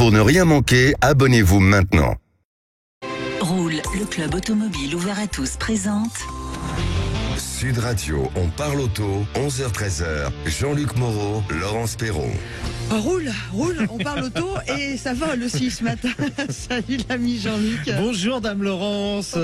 Pour ne rien manquer, abonnez-vous maintenant. Roule, le club automobile ouvert à tous présente Sud Radio, on parle auto, 11h-13h. Jean-Luc Moreau, Laurence Perron. Roule, on parle auto et ça vole aussi ce matin. Salut l'ami Jean-Luc. Bonjour Dame Laurence.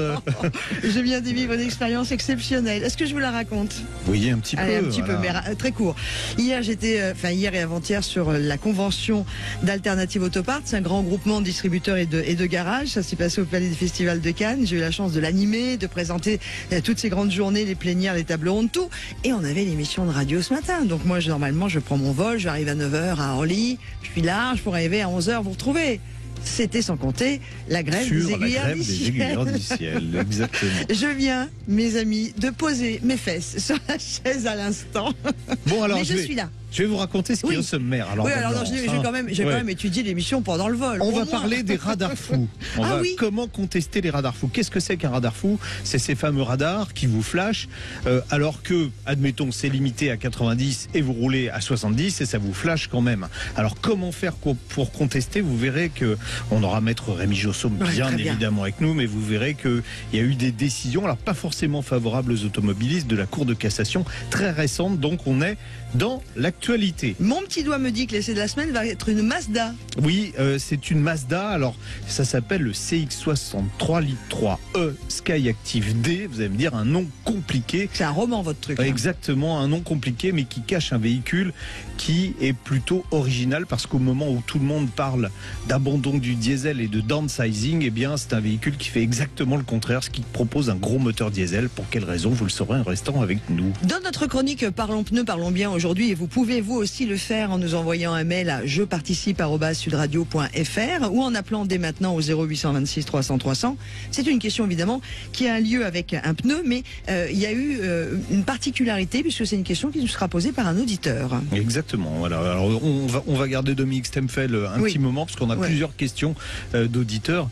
Je viens de vivre une expérience exceptionnelle. Est-ce que je vous la raconte? Oui, un petit peu. Allez, un petit peu, mais très court. Hier et avant-hier sur la convention d'Alternative Autopart. C'est un grand groupement de distributeurs et de garages. Ça s'est passé au Palais des Festivals de Cannes. J'ai eu la chance de l'animer, de présenter toutes ces grandes journées, les plénières, les tables rondes, tout. Et on avait l'émission de radio ce matin. Donc moi, normalement, je prends mon vol, j'arrive à 9h à Orly, je suis large pour arriver à 11h, vous retrouvez. C'était sans compter la grève des aiguilleurs du ciel. Exactement. Je viens, mes amis, de poser mes fesses sur la chaise à l'instant. Bon, alors, mais je suis là. Je vais vous raconter ce qui est au sommaire. Alors, oui, alors non, j'ai quand même étudié l'émission pendant le vol. On va parler des radars fous. Comment contester les radars fous? Qu'est-ce que c'est qu'un radar fou? C'est ces fameux radars qui vous flashent alors que, admettons, c'est limité à 90 et vous roulez à 70 et ça vous flash quand même. Alors comment faire pour contester? Vous verrez que on aura maître Rémi Jossaume bien évidemment avec nous, mais vous verrez qu'il y a eu des décisions, alors pas forcément favorables aux automobilistes, de la Cour de cassation très récente, donc on est dans l'actualité. Mon petit doigt me dit que l'essai de la semaine va être une Mazda. Oui, c'est une Mazda. Alors, ça s'appelle le CX-63 Litre 3E Skyactiv D. Vous allez me dire un nom compliqué. C'est un roman, votre truc. Exactement, un nom compliqué, mais qui cache un véhicule qui est plutôt original, parce qu'au moment où tout le monde parle d'abandon du diesel et de downsizing, eh bien, c'est un véhicule qui fait exactement le contraire, ce qui propose un gros moteur diesel. Pour quelle raison? Vous le saurez en restant avec nous. Dans notre chronique Parlons pneus, parlons bien aujourd'hui, et vous pouvez vous aussi le faire en nous envoyant un mail à jeparticipe@sudradio.fr ou en appelant dès maintenant au 0826 300 300. C'est une question évidemment qui a un lieu avec un pneu, mais il y a eu une particularité puisque c'est une question qui nous sera posée par un auditeur. Exactement. Voilà. Alors on va garder Dominique Stemfel un petit moment parce qu'on a plusieurs questions d'auditeurs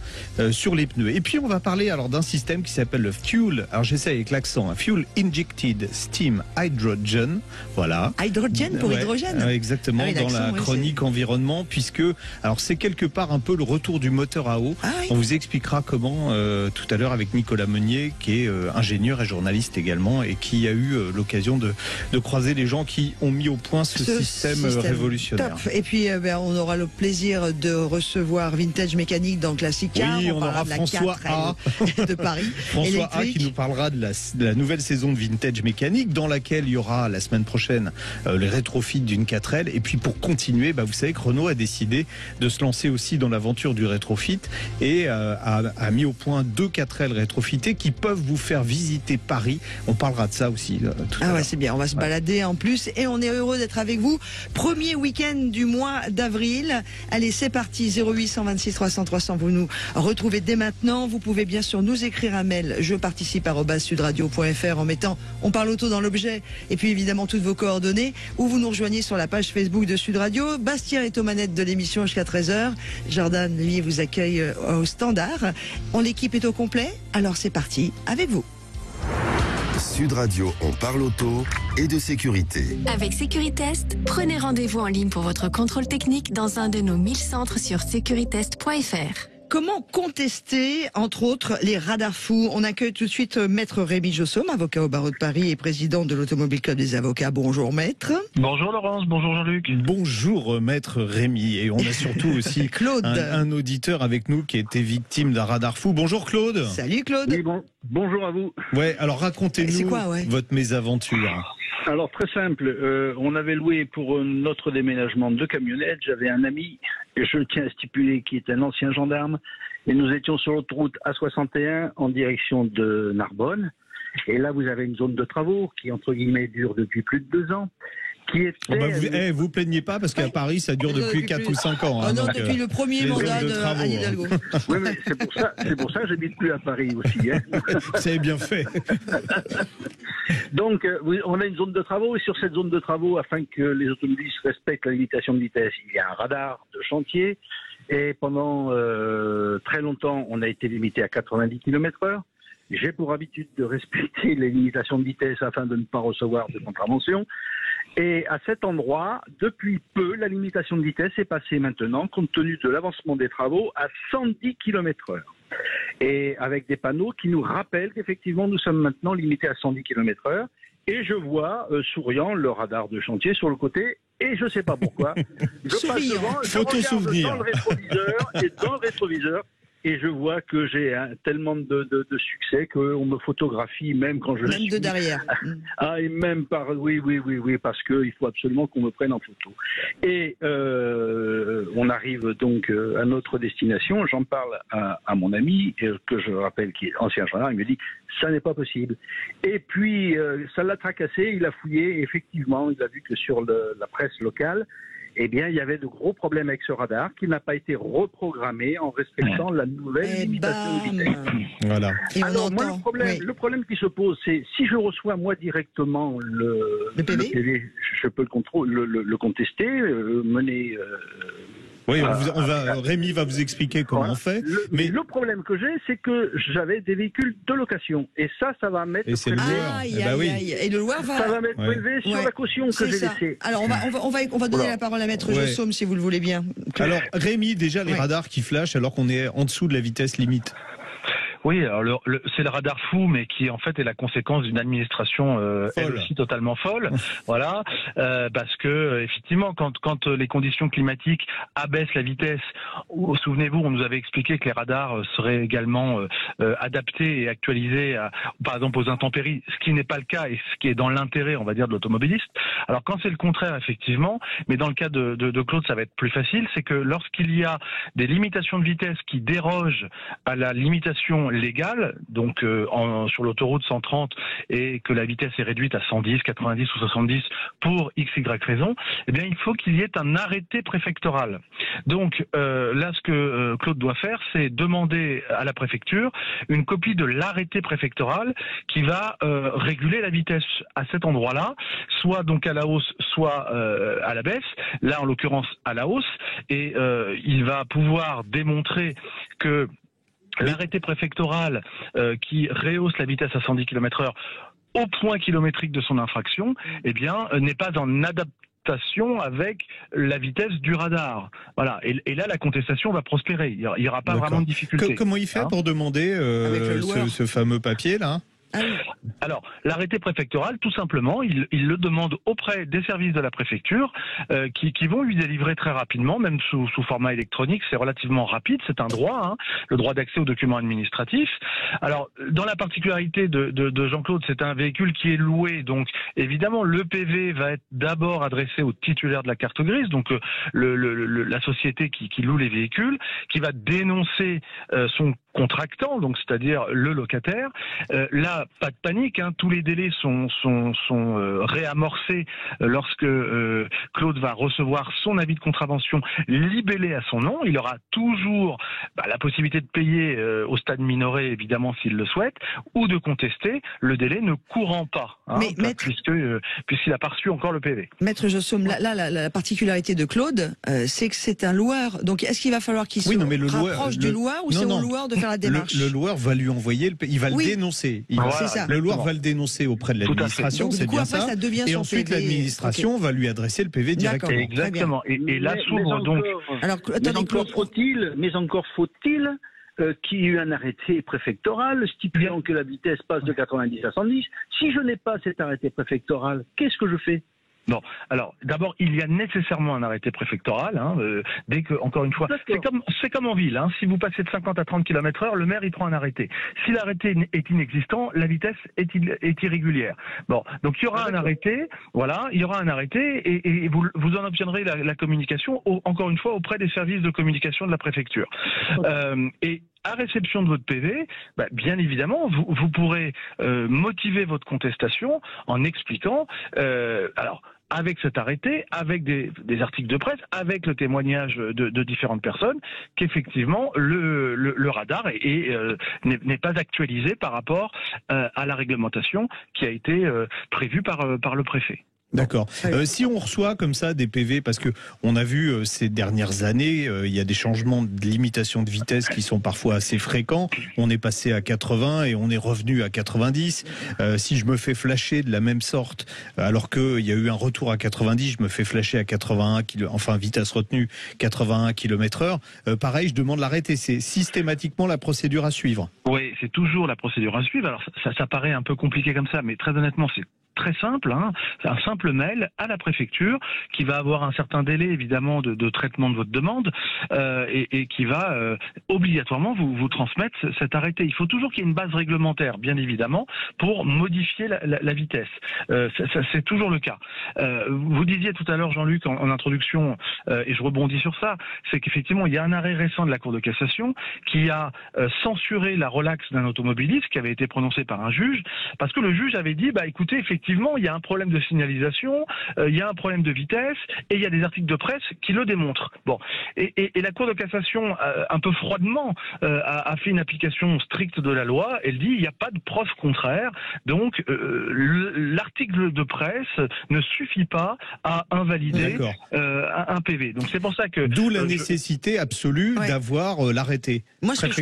sur les pneus. Et puis on va parler alors d'un système qui s'appelle le Fuel. Alors j'essaie avec l'accent. Fuel Injected Steam Hydrogen. Voilà. Hydrogen pour hydrogène. Exactement, dans la chronique environnement, puisque alors c'est quelque part un peu le retour du moteur à eau. On vous expliquera comment tout à l'heure avec Nicolas Meunier, qui est ingénieur et journaliste également, et qui a eu l'occasion de croiser les gens qui ont mis au point ce système révolutionnaire. Top. Et puis on aura le plaisir de recevoir Vintage Mécanique dans Classic Car. Oui, on aura François A de Paris. François A qui nous parlera de la nouvelle saison de Vintage Mécanique, dans laquelle il y aura la semaine prochaine les rétrofits d'une 4L. Et puis pour continuer, vous savez que Renault a décidé de se lancer aussi dans l'aventure du rétrofit et a mis au point 2 4L rétrofités qui peuvent vous faire visiter Paris. On parlera de ça aussi tout à l'heure. C'est bien, on va se balader en plus et on est heureux d'être avec vous. Premier week-end du mois d'avril. Allez, c'est parti, 0826 300 300. Vous nous retrouvez dès maintenant. Vous pouvez bien sûr nous écrire un mail, jeparticipe@sudradio.fr en mettant on parle auto dans l'objet et puis évidemment toutes vos coordonnées, ou vous nous rejoignez sur la page Facebook de Sud Radio. Bastien est aux manettes de l'émission jusqu'à 13h. Jordan, lui, vous accueille au standard. L'équipe est au complet, alors c'est parti avec vous. Sud Radio, on parle auto et de sécurité. Avec Sécuritest, prenez rendez-vous en ligne pour votre contrôle technique dans un de nos 1000 centres sur securitest.fr. Comment contester, entre autres, les radars fous? On accueille tout de suite maître Rémi Jossaume, avocat au barreau de Paris et président de l'Automobile Club des avocats. Bonjour maître. Bonjour Laurence, bonjour Jean-Luc. Bonjour maître Rémi. Et on a surtout aussi Claude. un auditeur avec nous qui a été victime d'un radar fou. Bonjour Claude. Salut Claude. Oui, bonjour à vous. Ouais, alors racontez-nous votre mésaventure. Alors très simple, on avait loué pour notre déménagement 2 camionnettes. J'avais un ami, et je tiens à stipuler, qui est un ancien gendarme, et nous étions sur l'autoroute A61 en direction de Narbonne. Et là, vous avez une zone de travaux qui, entre guillemets, dure depuis plus de 2 ans. Vous plaignez pas parce qu'à Paris ça dure depuis 4 ou 5 ans. Depuis le premier mandat d'Anne Hidalgo. Oui, mais c'est pour ça que j'habite plus à Paris aussi. Vous avez bien fait. Donc, on a une zone de travaux et sur cette zone de travaux, afin que les automobilistes respectent la limitation de vitesse, il y a un radar de chantier et pendant très longtemps, on a été limité à 90 km/h. J'ai pour habitude de respecter les limitations de vitesse afin de ne pas recevoir de contraventions. Et à cet endroit, depuis peu, la limitation de vitesse est passée maintenant, compte tenu de l'avancement des travaux, à 110 km/h. Et avec des panneaux qui nous rappellent qu'effectivement, nous sommes maintenant limités à 110 km/h. Et je vois, souriant, le radar de chantier sur le côté, et je ne sais pas pourquoi. Je passe devant, je regarde dans le rétroviseur, et dans le rétroviseur, et je vois que j'ai tellement de succès qu'on me photographie même quand je suis... Même de derrière. Ah, et même par... Oui, parce qu'il faut absolument qu'on me prenne en photo. Et on arrive donc à notre destination. J'en parle à mon ami, que je rappelle qui est ancien gendarme. Il me dit, ça n'est pas possible. Et puis, ça l'a tracassé, il a fouillé. Et effectivement, il a vu que sur la presse locale, eh bien, il y avait de gros problèmes avec ce radar qui n'a pas été reprogrammé en respectant la nouvelle limitation de vitesse. Voilà. Alors, moi, le problème qui se pose, c'est si je reçois moi directement le PV, je peux le contester, mener... Oui, Rémi va vous expliquer comment on fait. Mais le problème que j'ai, c'est que j'avais des véhicules de location. Et ça va mettre... Et c'est le loueur. Et le loueur va... Ça va mettre prélevé sur la caution que j'ai laissée. Alors, on va donner la parole à Maître Jossaume, si vous le voulez bien. Alors, Rémi, déjà, les radars qui flashent alors qu'on est en dessous de la vitesse limite. Oui, alors c'est le radar fou, mais qui en fait est la conséquence d'une administration elle aussi totalement folle. Voilà, parce que effectivement, quand les conditions climatiques abaissent la vitesse, souvenez-vous, on nous avait expliqué que les radars seraient également adaptés et actualisés, par exemple aux intempéries, ce qui n'est pas le cas et ce qui est dans l'intérêt, on va dire, de l'automobiliste. Alors quand c'est le contraire, effectivement, mais dans le cas de Claude, ça va être plus facile, c'est que lorsqu'il y a des limitations de vitesse qui dérogent à la limitation légale, donc sur l'autoroute 130, et que la vitesse est réduite à 110, 90 ou 70 pour XY raison, eh bien il faut qu'il y ait un arrêté préfectoral. Donc là, ce que Claude doit faire, c'est demander à la préfecture une copie de l'arrêté préfectoral qui va réguler la vitesse à cet endroit-là, soit donc à la hausse, soit à la baisse. Là, en l'occurrence, à la hausse, et il va pouvoir démontrer que l'arrêté préfectoral qui rehausse la vitesse à 110 km/h au point kilométrique de son infraction, eh bien, n'est pas en adaptation avec la vitesse du radar. Voilà. Et là, la contestation va prospérer. Il n'y aura pas vraiment de difficulté. Comment il fait pour demander ce fameux papier-là ? Alors, l'arrêté préfectoral, tout simplement, il le demande auprès des services de la préfecture qui vont lui délivrer très rapidement, même sous format électronique. C'est relativement rapide, c'est un droit, le droit d'accès aux documents administratifs. Alors, dans la particularité de Jean-Claude, c'est un véhicule qui est loué, donc évidemment le PV va être d'abord adressé au titulaire de la carte grise, donc la société qui loue les véhicules, qui va dénoncer son contractant, donc c'est-à-dire le locataire. Là, pas de panique, tous les délais sont réamorcés lorsque Claude va recevoir son avis de contravention libellé à son nom. Il aura toujours la possibilité de payer au stade minoré, évidemment, s'il le souhaite, ou de contester, le délai ne courant pas, puisqu'il a pas reçu encore le PV. Maître Jossaume, la particularité de Claude, c'est que c'est un loueur. Donc, est-ce qu'il va falloir qu'il se rapproche du loueur, ou c'est au loueur de faire la démarche? Le loueur va lui envoyer, il va le dénoncer. Le loueur va le dénoncer auprès de l'administration, c'est bien ça. Et ensuite, l'administration va lui adresser le PV directement. Exactement. Et là s'ouvre donc... Alors, mais encore faut-il qu'il y ait eu un arrêté préfectoral stipulant que la vitesse passe de 90 à 110. Si je n'ai pas cet arrêté préfectoral, qu'est-ce que je fais ? Bon, alors d'abord il y a nécessairement un arrêté préfectoral. Dès que, encore une fois, c'est comme en ville. Si vous passez de 50 à 30 km/h, le maire il prend un arrêté. Si l'arrêté est inexistant, la vitesse est irrégulière. Bon, donc il y aura un arrêté. Voilà, il y aura un arrêté et vous en obtiendrez la communication encore une fois auprès des services de communication de la préfecture. Et à réception de votre PV, bien évidemment, vous pourrez motiver votre contestation en expliquant. Alors, avec cet arrêté, avec des articles de presse, avec le témoignage de différentes personnes, qu'effectivement le radar n'est pas actualisé par rapport à la réglementation qui a été prévue par le préfet. D'accord. Si on reçoit comme ça des PV, parce que on a vu ces dernières années, il y a des changements de limitation de vitesse qui sont parfois assez fréquents. On est passé à 80 et on est revenu à 90. Si je me fais flasher de la même sorte, alors qu'il y a eu un retour à 90, je me fais flasher à 81 km, enfin vitesse retenue 81 km/h. Pareil, je demande l'arrêter. C'est systématiquement la procédure à suivre. Oui, c'est toujours la procédure à suivre. Alors ça paraît un peu compliqué comme ça, mais très honnêtement, c'est très simple, hein. C'est un simple mail à la préfecture qui va avoir un certain délai évidemment de traitement de votre demande et qui va obligatoirement vous transmettre cet arrêté. Il faut toujours qu'il y ait une base réglementaire, bien évidemment, pour modifier la vitesse. C'est toujours le cas. Vous disiez tout à l'heure, Jean-Luc, en introduction, et je rebondis sur ça, c'est qu'effectivement il y a un arrêt récent de la Cour de cassation qui a censuré la relaxe d'un automobiliste qui avait été prononcée par un juge, parce que le juge avait dit, écoutez, effectivement, il y a un problème de signalisation, il y a un problème de vitesse, et il y a des articles de presse qui le démontrent. Bon, et la Cour de cassation, un peu froidement, a fait une application stricte de la loi. Elle dit, il n'y a pas de preuve contraire, donc l'article de presse ne suffit pas à invalider un PV. Donc c'est pour ça que... D'où la nécessité absolue d'avoir l'arrêté. Moi, ce que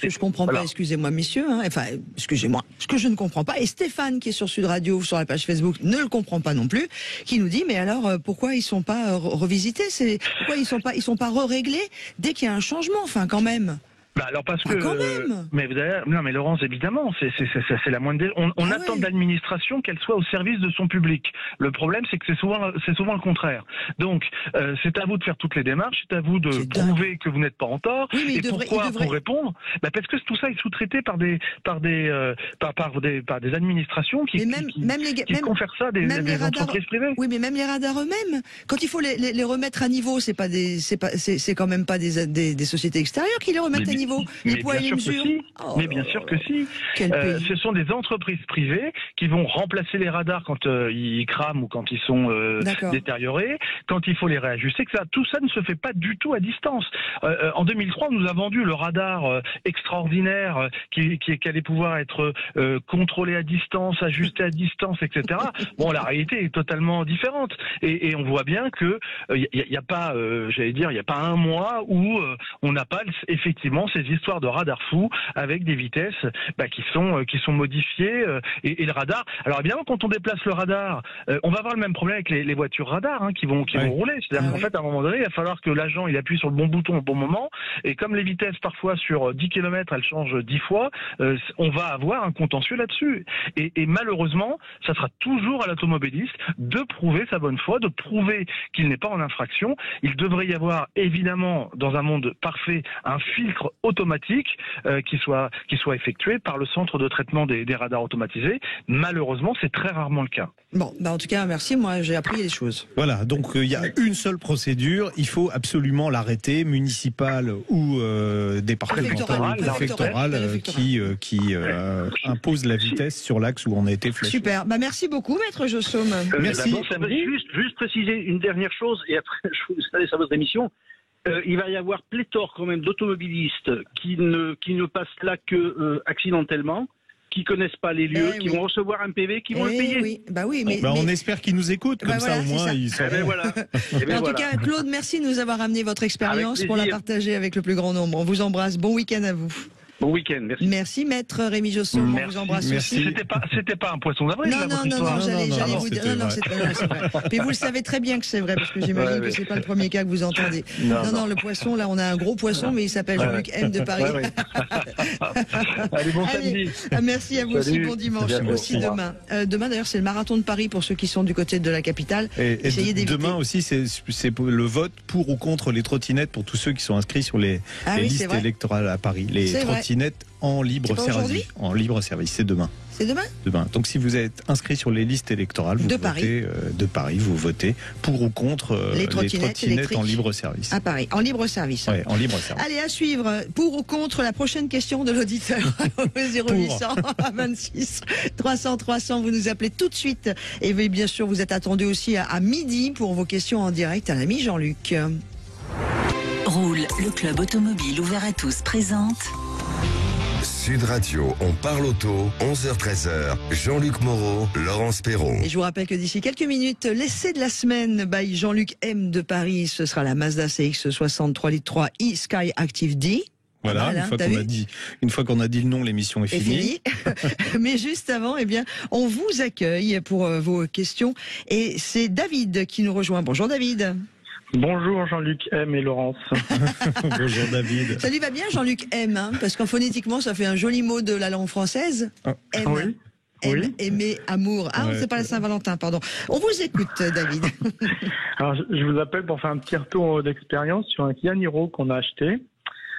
je comprends pas, excusez-moi, messieurs, excusez-moi, ce que je ne comprends pas, et Stéphane, qui est sur Sud Radio, sur la page Facebook, ne le comprend pas non plus, qui nous dit, mais alors, pourquoi ils sont pas revisités, pourquoi ils sont pas réglés dès qu'il y a un changement, quand même. Alors parce que mais vous avez, non mais Laurence, évidemment, c'est la moindre des... on attend de l'administration qu'elle soit au service de son public. Le problème, c'est que c'est souvent le contraire. Donc c'est à vous de faire toutes les démarches, c'est à vous de prouver que vous n'êtes pas en tort. Oui, mais pourquoi pour répondre parce que tout ça est sous-traité par des administrations qui confèrent ça des entreprises privées. Oui, mais même les radars eux-mêmes, quand il faut les remettre à niveau, c'est quand même pas des sociétés extérieures qui les remettent à niveau. Mais bien sûr que si. Ce sont des entreprises privées qui vont remplacer les radars quand ils crament ou quand ils sont détériorés, quand il faut les réajuster. Tout ça ne se fait pas du tout à distance. En 2003, on nous a vendu le radar extraordinaire qui allait pouvoir être contrôlé à distance, ajusté à distance, etc. Bon, la réalité est totalement différente. Et on voit bien que il y a pas, il y a pas un mois où on n'a pas effectivement ces histoires de radar fou avec des vitesses qui sont modifiées et le radar. Alors évidemment, quand on déplace le radar, on va avoir le même problème avec les voitures radar qui vont rouler. C'est-à-dire qu'en fait, à un moment donné, il va falloir que l'agent il appuie sur le bon bouton au bon moment. Et comme les vitesses parfois sur 10 km elles changent 10 fois, on va avoir un contentieux là-dessus. Et malheureusement, ça sera toujours à l'automobiliste de prouver sa bonne foi, de prouver qu'il n'est pas en infraction. Il devrait y avoir évidemment, dans un monde parfait, un filtre automatique qui soit effectué par le centre de traitement des radars automatisés. Malheureusement, c'est très rarement le cas. Bon, en tout cas, merci. Moi, j'ai appris des choses. Voilà, donc il y a une seule procédure. Il faut absolument l'arrêter, municipal ou départemental, préfectoral, qui impose la vitesse sur l'axe où on a été flashé. Super. Merci beaucoup, maître Jossaume. Merci. Juste préciser une dernière chose, et après je vous laisse à votre émission. Il va y avoir pléthore quand même d'automobilistes qui ne passent là que accidentellement, qui connaissent pas les lieux, qui vont recevoir un PV, qui vont le payer. On espère qu'ils nous écoutent, comme ça au moins ils sauront. En tout cas, Claude, merci de nous avoir amené votre expérience pour la partager avec le plus grand nombre. On vous embrasse. Bon week-end à vous. Bon week-end, merci. Merci, maître Rémi Jossaume. On vous embrasse aussi. C'était pas un poisson d'avril. Non, j'allais vous dire. Non, c'est vrai. Puis vous le savez très bien que c'est vrai, parce que j'imagine que c'est pas le premier cas que vous entendez. Non, le poisson, là, on a un gros poisson, mais il s'appelle Jean-Luc M de Paris. Allez, bon samedi. Merci à vous aussi, bon dimanche. Aussi demain. Demain, d'ailleurs, c'est le marathon de Paris pour ceux qui sont du côté de la capitale. Essayez d'éviter. Demain aussi, c'est le vote pour ou contre les trottinettes pour tous ceux qui sont inscrits sur les listes électorales à Paris. Les trottinettes en libre service. En libre service, c'est demain. C'est demain ? Demain. Donc si vous êtes inscrit sur les listes électorales, vous votez de Paris, vous votez pour ou contre les trottinettes en libre service. À Paris, en libre service. Oui, en libre service. Allez, à suivre, pour ou contre la prochaine question de l'auditeur. 0800 26 300 300, vous nous appelez tout de suite. Et bien sûr, vous êtes attendu aussi à midi pour vos questions en direct à l'ami Jean-Luc. Roule, le club automobile ouvert à tous présente Sud Radio, on parle auto, 11h-13h. Jean-Luc Moreau, Laurence Perron. Et je vous rappelle que d'ici quelques minutes, l'essai de la semaine by Jean-Luc M de Paris, ce sera la Mazda CX-60 3 litres 3 e-Sky Active D. Voilà, une fois qu'on a dit le nom, l'émission est finie. Mais juste avant, eh bien, on vous accueille pour vos questions. Et c'est David qui nous rejoint. Bonjour David. Bonjour Jean-Luc M et Laurence. Bonjour David. Ça lui va bien Jean-Luc M, hein, parce qu'en phonétiquement, ça fait un joli mot de la langue française. M. Oui. M, aimer, amour. Ah, c'est pas la Saint-Valentin, pardon. On vous écoute, David. Alors, je vous appelle pour faire un petit retour d'expérience sur un Kia Niro qu'on a acheté.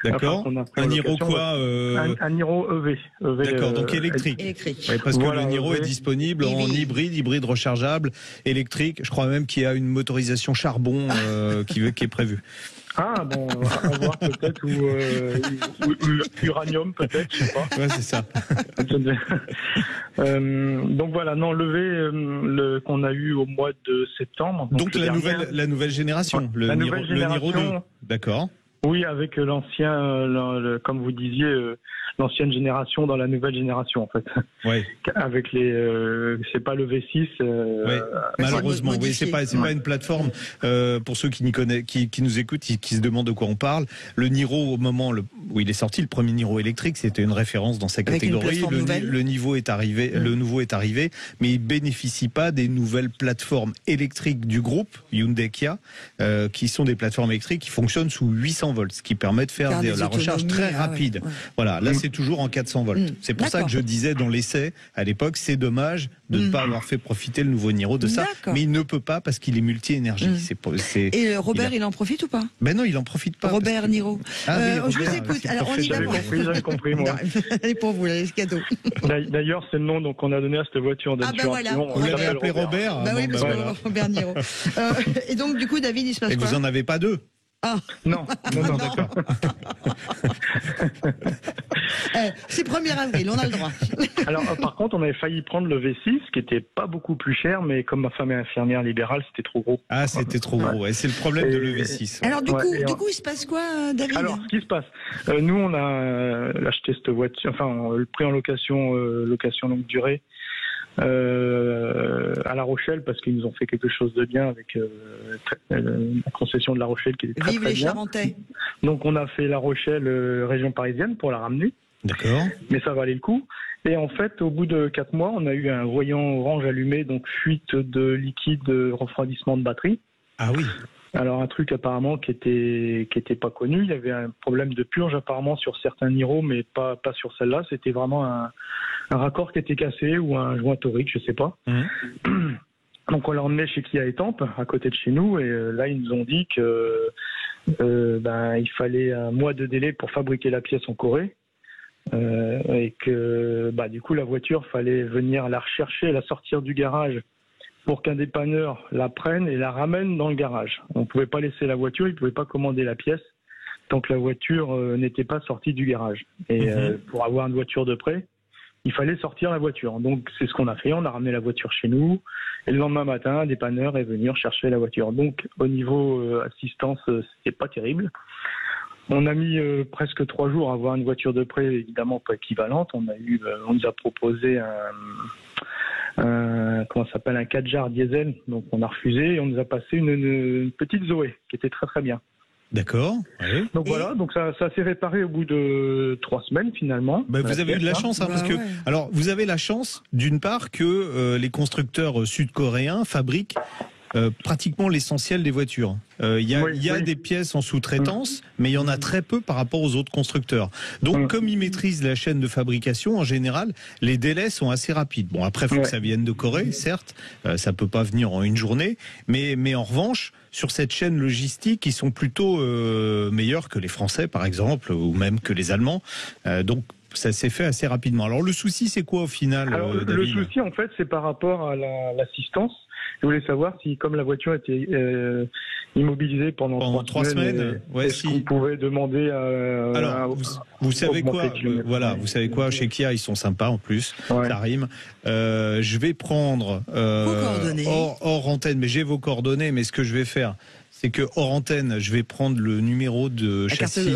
D'accord. Enfin, un Niro quoi un Niro EV. D'accord, donc électrique. Oui, parce que le Niro est disponible en hybride rechargeable, électrique. Je crois même qu'il y a une motorisation charbon qui est prévue. Ah bon, à voir peut-être, ou uranium peut-être, je sais pas. Ouais, c'est ça. Donc voilà, non, levé qu'on a eu au mois de septembre. Donc la nouvelle génération, le Niro 2. D'accord. Oui, avec l'ancien, comme vous disiez, l'ancienne génération dans la nouvelle génération en fait. Oui. Avec c'est pas le V6. Oui. Malheureusement, oui, c'est pas une plateforme. Pour ceux qui nous écoutent, qui se demandent de quoi on parle. Le Niro, au moment où il est sorti, le premier Niro électrique, c'était une référence dans sa catégorie. Le nouveau est arrivé, mais il bénéficie pas des nouvelles plateformes électriques du groupe Hyundai Kia, qui sont des plateformes électriques qui fonctionnent sous 800 volts, ce qui permet de faire la recharge très rapide. Ouais. Voilà, là c'est toujours en 400 volts. C'est pour ça que je disais dans l'essai à l'époque, c'est dommage de ne pas avoir fait profiter le nouveau Niro de ça, mais il ne peut pas parce qu'il est multi-énergie. Et Robert, il en profite ou pas? Ben non, il en profite pas. Robert Niro. Oui, je vous écoute. Alors on y va. J'avais compris moi. Allez pour vous, les cadeaux. D'ailleurs, c'est le nom qu'on a donné à cette voiture. Ah ben voilà. Vous l'avez appelé Robert. Bah oui, parce que Robert Niro. Et donc du coup, David, il se passe quoi? Et vous en avez pas deux? Ah non, d'accord. C'est 1er avril, on a le droit. Alors par contre, on avait failli prendre le V6, qui était pas beaucoup plus cher, mais comme ma femme est infirmière libérale, c'était trop gros. Ah, c'était trop gros. Ouais, c'est le problème de l'EV6. Alors du coup, il se passe quoi, David? Alors, ce qui se passe, nous on a acheté cette voiture, enfin le prix en location longue durée. À La Rochelle, parce qu'ils nous ont fait quelque chose de bien avec la concession de La Rochelle qui était très, Vive très les bien. Charentais. Donc on a fait La Rochelle région parisienne pour la ramener. D'accord. Mais ça valait le coup. Et en fait, au bout de 4 mois, on a eu un voyant orange allumé, donc fuite de liquide, refroidissement de batterie. Ah oui. Alors un truc apparemment qui était pas connu. Il y avait un problème de purge apparemment sur certains Niro, mais pas sur celle-là. C'était vraiment un raccord qui était cassé ou un joint torique, je sais pas. Donc on l'a emmené chez Kia Étampes, à côté de chez nous, et là ils nous ont dit que il fallait un mois de délai pour fabriquer la pièce en Corée. Et que du coup la voiture fallait venir la rechercher, la sortir du garage pour qu'un dépanneur la prenne et la ramène dans le garage. On ne pouvait pas laisser la voiture, il ne pouvait pas commander la pièce tant que la voiture n'était pas sortie du garage. Et pour avoir une voiture de prêt, il fallait sortir la voiture. Donc c'est ce qu'on a fait, on a ramené la voiture chez nous et le lendemain matin, un dépanneur est venu rechercher la voiture. Donc au niveau assistance, c'était pas terrible. On a mis presque 3 jours à avoir une voiture de prêt, évidemment pas équivalente. On nous a proposé un 4JAR diesel, donc on a refusé et on nous a passé une petite Zoé qui était très très bien. D'accord. Oui. Donc voilà, donc ça s'est réparé au bout de 3 semaines finalement. Vous avez eu de la chance, parce que alors vous avez la chance d'une part que les constructeurs sud-coréens fabriquent pratiquement l'essentiel des voitures. Il y a des pièces en sous-traitance, mais il y en a très peu par rapport aux autres constructeurs. Donc, comme ils maîtrisent la chaîne de fabrication, en général, les délais sont assez rapides. Bon, après, il faut que ça vienne de Corée, certes. Ça peut pas venir en une journée. Mais en revanche, sur cette chaîne logistique, ils sont plutôt meilleurs que les Français, par exemple, ou même que les Allemands. Donc, ça s'est fait assez rapidement. Alors, le souci, c'est quoi au final, David ? Le souci, en fait, c'est par rapport à l'assistance. Je voulais savoir si, comme la voiture était immobilisée pendant 3 semaines, est-ce qu'on pouvait demander à... Alors, vous savez quoi vous savez quoi, chez Kia, ils sont sympas en plus, ça rime. Je vais prendre vos coordonnées. hors antenne, mais j'ai vos coordonnées, mais ce que je vais faire, c'est que hors antenne, je vais prendre le numéro de châssis,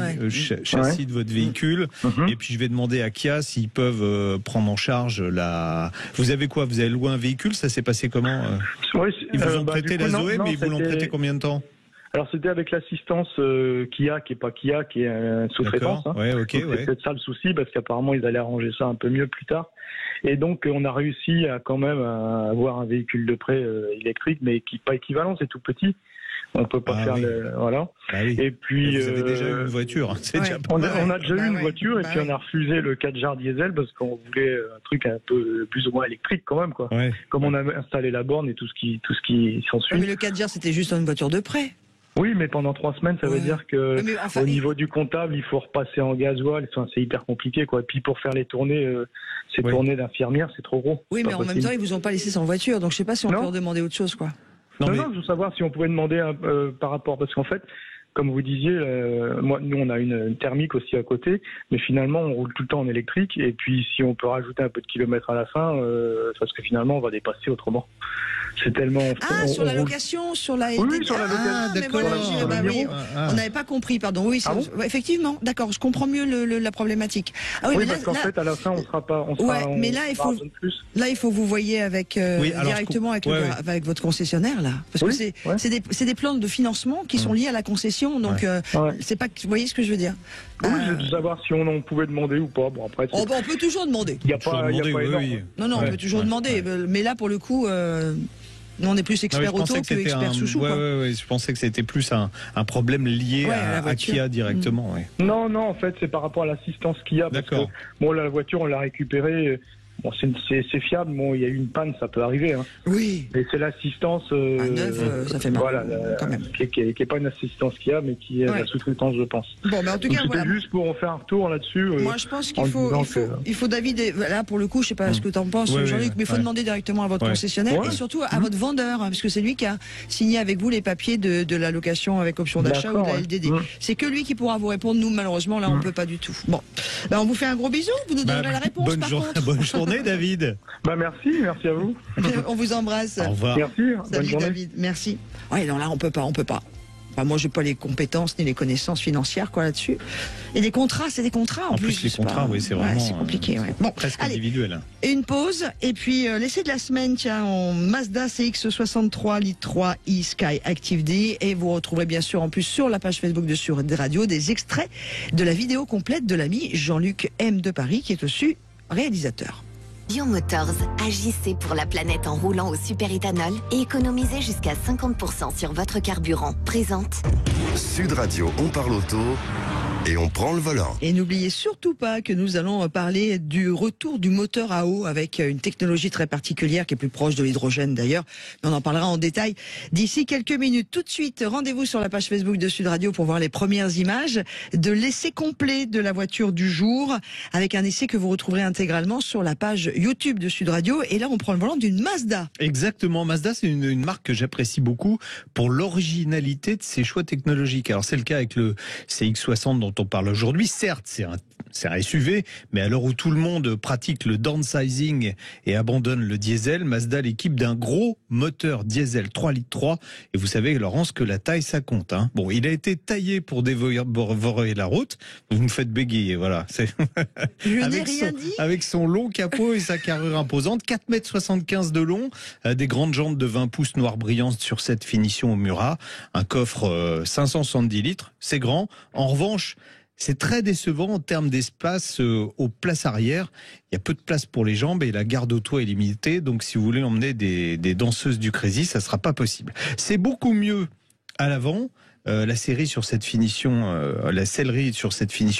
châssis de votre véhicule, et puis je vais demander à Kia s'ils peuvent prendre en charge la. Vous avez quoi? Vous avez loué un véhicule? Ça s'est passé comment? Ils vous ont prêté la Zoé, mais ils vous l'ont prêté combien de temps? Alors c'était avec l'assistance Kia, qui est pas Kia, qui est une sous-traitance. Hein. Ouais, ok. C'est peut-être ça le souci, parce qu'apparemment ils allaient arranger ça un peu mieux plus tard. Et donc on a réussi à quand même à avoir un véhicule de prêt électrique, mais qui pas équivalent, c'est tout petit. On peut pas faire le voilà. Et puis vous avez déjà eu une voiture. C'est déjà on a déjà eu une voiture, et puis on a refusé le 4JAR diesel parce qu'on voulait un truc un peu plus ou moins électrique quand même, quoi. Comme on a installé la borne et tout ce qui s'ensuit. Mais le 4JAR c'était juste une voiture de prêt. Oui, mais pendant 3 semaines, ça veut dire que au niveau du comptable, il faut repasser en gasoil. Enfin, c'est hyper compliqué, quoi. Et puis pour faire les tournées, ces tournées d'infirmière, c'est trop gros. Oui, mais en même temps, ils vous ont pas laissé sans voiture, donc je sais pas si on peut leur demander autre chose, quoi. Non, je veux savoir si on pouvait demander par rapport, parce qu'en fait, comme vous disiez, nous on a une thermique aussi à côté, mais finalement on roule tout le temps en électrique, et puis si on peut rajouter un peu de kilomètres à la fin, parce que finalement on va dépasser autrement. C'est tellement. Sur la location, sur la. Oui, sur la location. D'accord. On n'avait pas compris, pardon. Oui, effectivement, d'accord, je comprends mieux la problématique. Parce qu'en fait, à la fin, on sera pas. Mais là, il faut vous voyez avec directement avec votre concessionnaire là, parce que c'est des plans de financement qui sont liés à la concession, donc c'est pas. Vous voyez ce que je veux dire? Oui, je veux savoir si on pouvait demander ou pas. Bon, après. On peut toujours demander. Il y a pas. Non, on peut toujours demander, mais là pour le coup. Nous, on est plus expert auto que expert chouchou. Je pensais que c'était plus un problème lié à Kia directement. Non, en fait, c'est par rapport à l'assistance Kia. D'accord. La voiture, on l'a récupérée. Bon, c'est fiable. Bon, il y a eu une panne, ça peut arriver. Hein. Oui. Mais c'est l'assistance. Ça fait mal. Voilà, quand même. Qui est pas une assistance Kia, mais qui est la sous-traitance, je pense. Bon, mais en tout cas, c'était juste pour en faire un retour là-dessus. Moi, je pense qu'il faut David. Là, pour le coup, je sais pas ce que tu en penses, Jean-Luc, mais il faut demander directement à votre concessionnaire et surtout à votre vendeur, parce que c'est lui qui a signé avec vous les papiers de la location avec option d'achat ou de la LDD. C'est que lui qui pourra vous répondre. Nous, malheureusement, là, on peut pas du tout. Bon, on vous fait un gros bisou. Vous nous donnerez la réponse. Bonne journée, David. Merci à vous. On vous embrasse. Au revoir. Merci. Salut David, merci. Ouais, non, là on peut pas. Enfin, moi, j'ai pas les compétences ni les connaissances financières là-dessus. Et les contrats, c'est des contrats en plus. Les contrats, c'est vraiment. C'est compliqué. Bon, presque individuel. Une pause et puis l'essai de la semaine, en Mazda CX-63 litre 3 e-Sky Active D, et vous retrouverez bien sûr en plus sur la page Facebook de Sud Radio des extraits de la vidéo complète de l'ami Jean-Luc M de Paris, qui est aussi réalisateur. Lyon Motors, agissez pour la planète en roulant au superéthanol et économisez jusqu'à 50% sur votre carburant. Présente Sud Radio, on parle auto et on prend le volant. Et n'oubliez surtout pas que nous allons parler du retour du moteur à eau avec une technologie très particulière qui est plus proche de l'hydrogène d'ailleurs. Mais on en parlera en détail d'ici quelques minutes. Tout de suite, rendez-vous sur la page Facebook de Sud Radio pour voir les premières images de l'essai complet de la voiture du jour, avec un essai que vous retrouverez intégralement sur la page YouTube de Sud Radio. Et là, on prend le volant d'une Mazda. Exactement. Mazda, c'est une marque que j'apprécie beaucoup pour l'originalité de ses choix technologiques. Alors, c'est le cas avec le CX-60 dont on parle aujourd'hui. Certes, c'est un SUV, mais à l'heure où tout le monde pratique le downsizing et abandonne le diesel, Mazda l'équipe d'un gros moteur diesel 3 litres 3. Et vous savez, Laurence, que la taille, ça compte. Hein. Bon, il a été taillé pour dévorer la route. Vous me faites bégayer, voilà. Je n'ai rien dit. Avec son long capot et sa carrure imposante, 4,75 m de long, des grandes jantes de 20 pouces noir brillant sur cette finition au Murat, un coffre 570 litres, c'est grand. En revanche, c'est très décevant en termes d'espace aux places arrière. Il y a peu de place pour les jambes et la garde auto est limitée. Donc si vous voulez emmener des danseuses du Crazy, ça ne sera pas possible. C'est beaucoup mieux à l'avant. La sellerie sur cette finition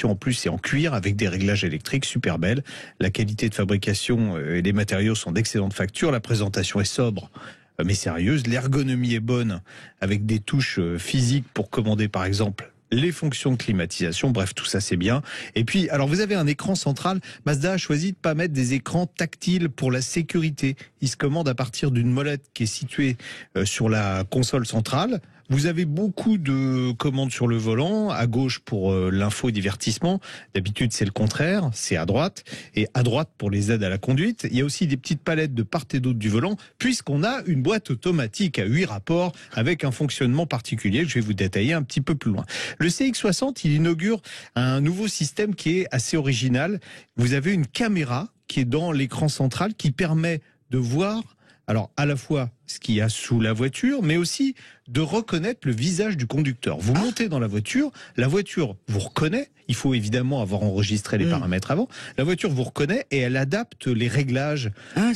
en plus c'est en cuir avec des réglages électriques super belles. La qualité de fabrication et les matériaux sont d'excellente facture. La présentation est sobre mais sérieuse. L'ergonomie est bonne avec des touches physiques pour commander par exemple les fonctions de climatisation, bref, tout ça c'est bien. Et puis, alors vous avez un écran central. Mazda a choisi de pas mettre des écrans tactiles pour la sécurité. Il se commande à partir d'une molette qui est située sur la console centrale. vous avez beaucoup de commandes sur le volant, à gauche pour l'info et divertissement. D'habitude, c'est le contraire, c'est à droite. Et à droite pour les aides à la conduite. Il y a aussi des petites palettes de part et d'autre du volant, puisqu'on a une boîte automatique à 8 rapports avec un fonctionnement particulier que je vais vous détailler un petit peu plus loin. Le CX-60, il inaugure un nouveau système qui est assez original. Vous avez une caméra qui est dans l'écran central qui permet de voir alors à la fois ce qu'il y a sous la voiture, mais aussi de reconnaître le visage du conducteur. Vous montez dans la voiture vous reconnaît, il faut évidemment avoir enregistré les paramètres avant, la voiture vous reconnaît et elle adapte les réglages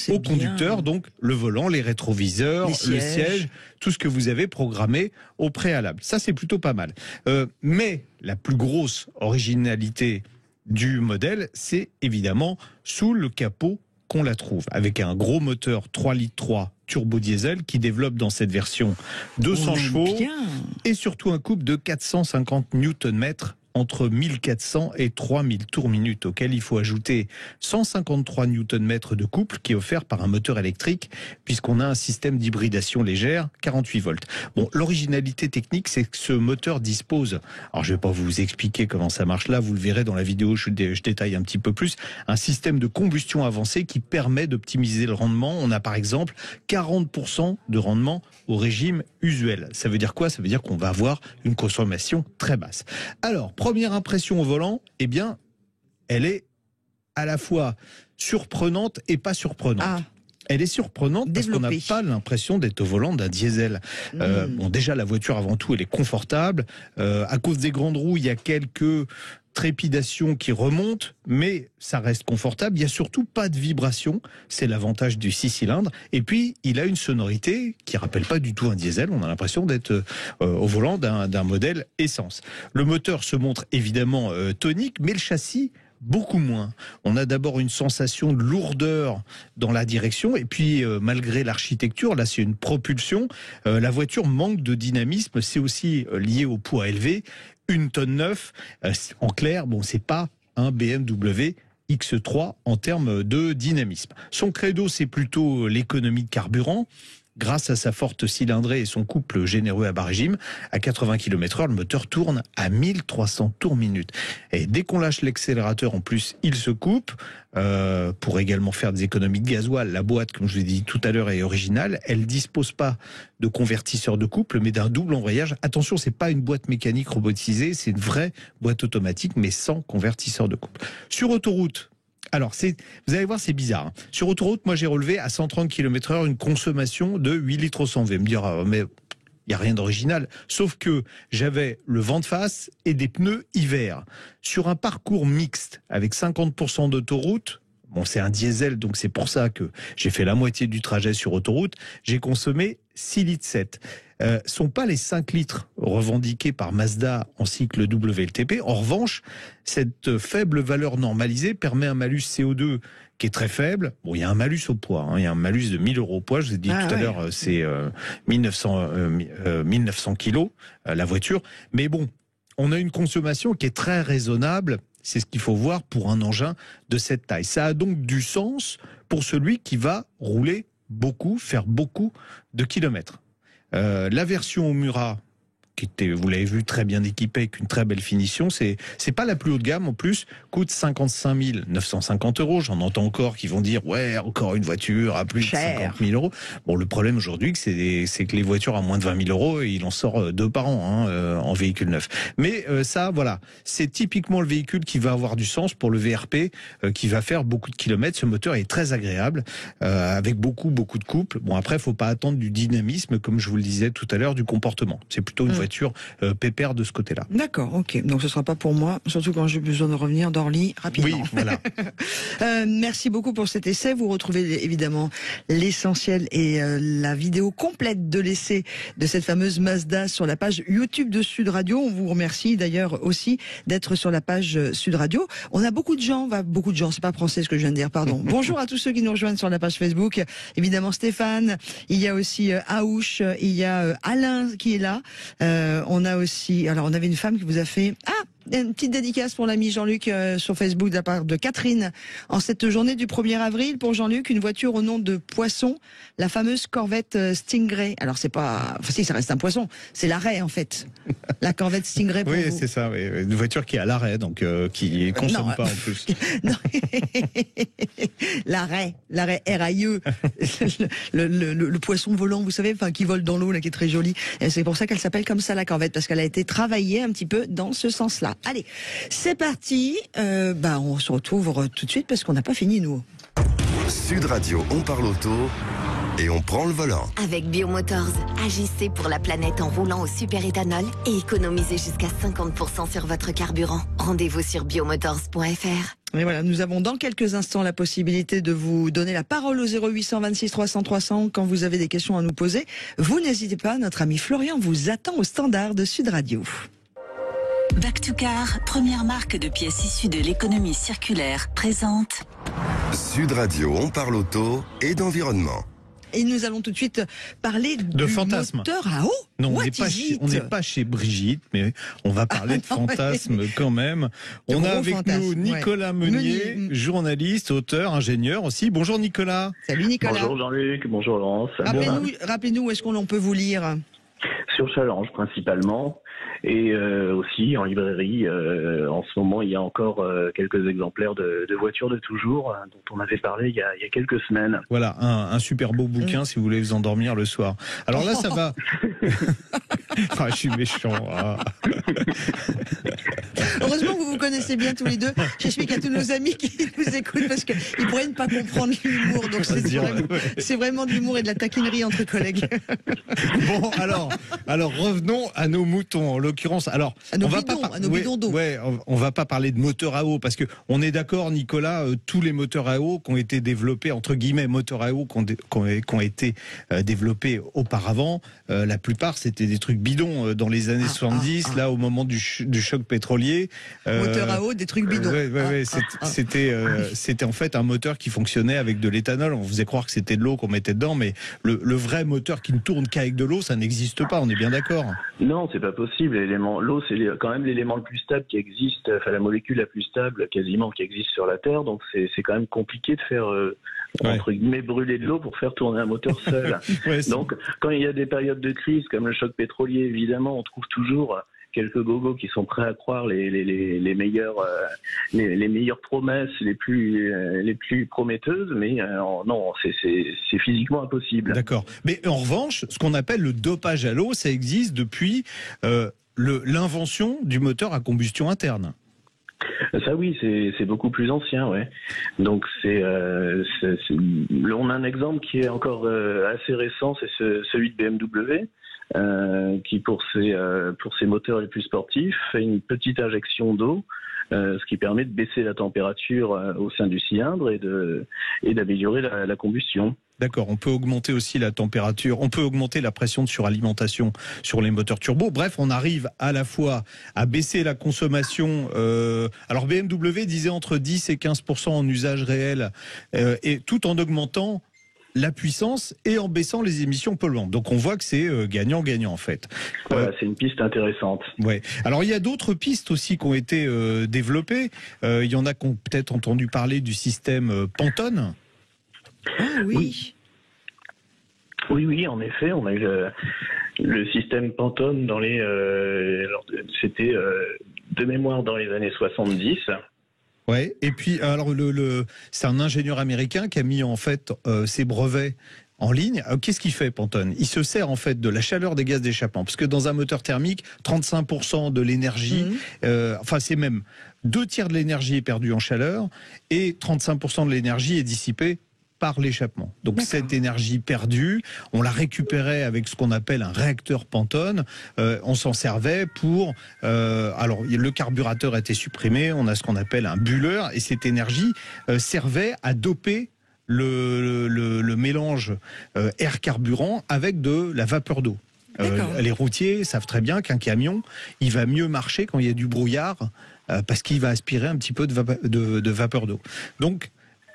au conducteur, donc le volant, les rétroviseurs, le siège, tout ce que vous avez programmé au préalable. Ça c'est plutôt pas mal. Mais la plus grosse originalité du modèle, c'est évidemment sous le capot qu'on la trouve, avec un gros moteur 3,3 litres turbo diesel qui développe dans cette version 200 chevaux et surtout un couple de 450 Nm entre 1400 et 3000 tours minute, auquel il faut ajouter 153 Nm de couple qui est offert par un moteur électrique, puisqu'on a un système d'hybridation légère, 48 volts. Bon, l'originalité technique, c'est que ce moteur dispose, alors je vais pas vous expliquer comment ça marche là, vous le verrez dans la vidéo, je détaille un petit peu plus, un système de combustion avancé qui permet d'optimiser le rendement. On a par exemple 40% de rendement au régime usuel. Ça veut dire quoi? Ça veut dire qu'on va avoir une consommation très basse. Alors, première impression au volant, eh bien, elle est à la fois surprenante et pas surprenante. Elle est surprenante parce qu'on n'a pas l'impression d'être au volant d'un diesel. Bon, déjà, la voiture, avant tout, elle est confortable. À cause des grandes roues, il y a quelques trépidations qui remontent, mais ça reste confortable. Il n'y a surtout pas de vibration. C'est l'avantage du 6 cylindres. Et puis, il a une sonorité qui ne rappelle pas du tout un diesel. On a l'impression d'être au volant d'un modèle essence. Le moteur se montre évidemment tonique, mais le châssis beaucoup moins. On a d'abord une sensation de lourdeur dans la direction et puis malgré l'architecture, là c'est une propulsion, la voiture manque de dynamisme, c'est aussi lié au poids élevé, 1,9 tonne. En clair, bon, c'est pas un BMW X3 en termes de dynamisme. Son credo, c'est plutôt l'économie de carburant. Grâce à sa forte cylindrée et son couple généreux à bas régime, à 80 km/h, le moteur tourne à 1300 tours minute. Et dès qu'on lâche l'accélérateur, en plus, il se coupe. Pour également faire des économies de gasoil, la boîte, comme je vous l'ai dit tout à l'heure, est originale. Elle dispose pas de convertisseur de couple, mais d'un double embrayage. Attention, c'est pas une boîte mécanique robotisée, c'est une vraie boîte automatique, mais sans convertisseur de couple. Sur autoroute, alors, vous allez voir, c'est bizarre. Hein. Sur autoroute, moi, j'ai relevé à 130 km/h une consommation de 8 litres au 100. Vous allez me dire, mais il n'y a rien d'original. Sauf que j'avais le vent de face et des pneus hiver. Sur un parcours mixte avec 50% d'autoroute, bon, c'est un diesel, donc c'est pour ça que j'ai fait la moitié du trajet sur autoroute, j'ai consommé 6 litres 7. Sont pas les 5 litres revendiqués par Mazda en cycle WLTP. En revanche, cette faible valeur normalisée permet un malus CO2 qui est très faible. Bon, il y a un malus au poids, hein. Il y a un malus de 1 000 € au poids. Je vous ai dit tout à l'heure, c'est 1900 kilos, la voiture. Mais bon, on a une consommation qui est très raisonnable. C'est ce qu'il faut voir pour un engin de cette taille. Ça a donc du sens pour celui qui va rouler beaucoup, faire beaucoup de kilomètres. La version Omura, qui était, vous l'avez vu, très bien équipée avec une très belle finition, c'est pas la plus haut de gamme en plus, coûte 55 950 €. J'en entends encore qui vont dire ouais, encore une voiture à plus de 50 000 €. Bon, le problème aujourd'hui, c'est que les voitures à moins de 20 000 €, il en sort 2 par an en véhicule neuf. Mais ça, voilà, c'est typiquement le véhicule qui va avoir du sens pour le VRP, qui va faire beaucoup de kilomètres. Ce moteur est très agréable, avec beaucoup de couple. Bon, après, faut pas attendre du dynamisme, comme je vous le disais tout à l'heure, du comportement. C'est plutôt une voiture pépère de ce côté-là. D'accord, ok. Donc ce sera pas pour moi, surtout quand j'ai besoin de revenir d'Orly rapidement. Oui, voilà. Merci beaucoup pour cet essai. Vous retrouvez évidemment l'essentiel et la vidéo complète de l'essai de cette fameuse Mazda sur la page YouTube de Sud Radio. On vous remercie d'ailleurs aussi d'être sur la page Sud Radio. On a beaucoup de gens, c'est pas français ce que je viens de dire, pardon. Bonjour à tous ceux qui nous rejoignent sur la page Facebook. Évidemment Stéphane, il y a aussi Aouche, il y a Alain qui est là. On a aussi, alors on avait une femme qui vous a fait, Une petite dédicace pour l'ami Jean-Luc sur Facebook de la part de Catherine. En cette journée du 1er avril, pour Jean-Luc, une voiture au nom de Poisson, la fameuse Corvette Stingray. Alors c'est pas... Enfin si, ça reste un poisson. C'est l'arrêt en fait. La Corvette Stingray pour oui, vous. c'est ça. Oui. Une voiture qui est à l'arrêt, donc qui ne consomme pas en plus. Non. l'arrêt RAIE. le poisson volant, vous savez, enfin qui vole dans l'eau, là, qui est très joli. Et c'est pour ça qu'elle s'appelle comme ça, la Corvette, parce qu'elle a été travaillée un petit peu dans ce sens-là. Allez, c'est parti. On se retrouve tout de suite parce qu'on n'a pas fini, nous. Sud Radio, on parle auto et on prend le volant. Avec Biomotors, agissez pour la planète en roulant au superéthanol et économisez jusqu'à 50% sur votre carburant. Rendez-vous sur biomotors.fr. Et voilà, nous avons dans quelques instants la possibilité de vous donner la parole au 0800 26 300 300 quand vous avez des questions à nous poser. Vous n'hésitez pas, notre ami Florian vous attend au standard de Sud Radio. Back to Car, première marque de pièces issues de l'économie circulaire, présente Sud Radio, on parle auto et d'environnement. Et nous allons tout de suite parler de fantasme. Moteur à eau. Non, on n'est pas chez Brigitte, mais on va parler de fantasme quand même. On a avec nous Nicolas Meunier, journaliste, auteur, ingénieur aussi. Bonjour Nicolas. Salut Nicolas. Bonjour Jean-Luc, bonjour Laurence. Rappelez-nous où est-ce qu'on peut vous lire? Sur Challenge principalement, et aussi en librairie. En ce moment, il y a encore quelques exemplaires de voitures de toujours, dont on avait parlé il y a quelques semaines. Voilà, un super beau bouquin si vous voulez vous endormir le soir. Alors là, ça va... je suis méchant. Heureusement que vous vous connaissez bien tous les deux. J'explique à tous nos amis qui nous écoutent parce qu'ils pourraient ne pas comprendre l'humour. Donc c'est vraiment de l'humour et de la taquinerie entre collègues. Bon, alors revenons à nos moutons. En l'occurrence, alors à nos bidons d'eau. Ouais, on va pas parler de moteurs à eau parce que on est d'accord, Nicolas. Tous les moteurs à eau qui ont été développés, entre guillemets, moteurs à eau qui ont été développés auparavant, la plupart c'était des trucs bidons dans les années 70, là au moment du choc pétrolier. Moteur à eau, des trucs bidons. C'était en fait un moteur qui fonctionnait avec de l'éthanol. On faisait croire que c'était de l'eau qu'on mettait dedans, mais le vrai moteur qui ne tourne qu'avec de l'eau, ça n'existe pas. On est bien d'accord? Non, c'est pas possible. L'eau, c'est quand même l'élément le plus stable qui existe, enfin la molécule la plus stable quasiment qui existe sur la Terre. Donc c'est quand même compliqué de faire entre guillemets brûler de l'eau pour faire tourner un moteur seul. Donc quand il y a des périodes de crise comme le choc pétrolier, évidemment, on trouve toujours quelques gogos qui sont prêts à croire les meilleures promesses, les plus prometteuses, mais non, c'est physiquement impossible. D'accord. Mais en revanche, ce qu'on appelle le dopage à l'eau, ça existe depuis l'invention du moteur à combustion interne. Ça oui, c'est beaucoup plus ancien, ouais. Donc on a un exemple qui est encore assez récent, c'est celui de BMW. Qui pour ses moteurs les plus sportifs fait une petite injection d'eau, ce qui permet de baisser la température au sein du cylindre et d'améliorer la combustion. D'accord, on peut augmenter aussi la température, on peut augmenter la pression de suralimentation sur les moteurs turbo. Bref, on arrive à la fois à baisser la consommation. Alors BMW disait entre 10 et 15% en usage réel, et tout en augmentant la puissance et en baissant les émissions polluantes. Donc on voit que c'est gagnant-gagnant en fait. Voilà, c'est une piste intéressante. Ouais. Alors il y a d'autres pistes aussi qui ont été développées. Il y en a qui ont peut-être entendu parler du système Pantone. Ah oui. Oui, en effet, on a eu le système Pantone dans c'était de mémoire dans les années 70. Ouais. Et puis alors c'est un ingénieur américain qui a mis en fait ses brevets en ligne. Qu'est-ce qu'il fait, Pantone? Il se sert en fait de la chaleur des gaz d'échappement, parce que dans un moteur thermique, 35% de l'énergie, c'est même 2/3 de l'énergie est perdue en chaleur et 35% de l'énergie est dissipée par l'échappement. Donc cette énergie perdue, on la récupérait avec ce qu'on appelle un réacteur Pantone. On s'en servait pour... alors le carburateur était supprimé, on a ce qu'on appelle un bulleur, et cette énergie servait à doper le mélange air-carburant avec de la vapeur d'eau. Les routiers savent très bien qu'un camion, il va mieux marcher quand il y a du brouillard, parce qu'il va aspirer un petit peu de vapeur d'eau. Donc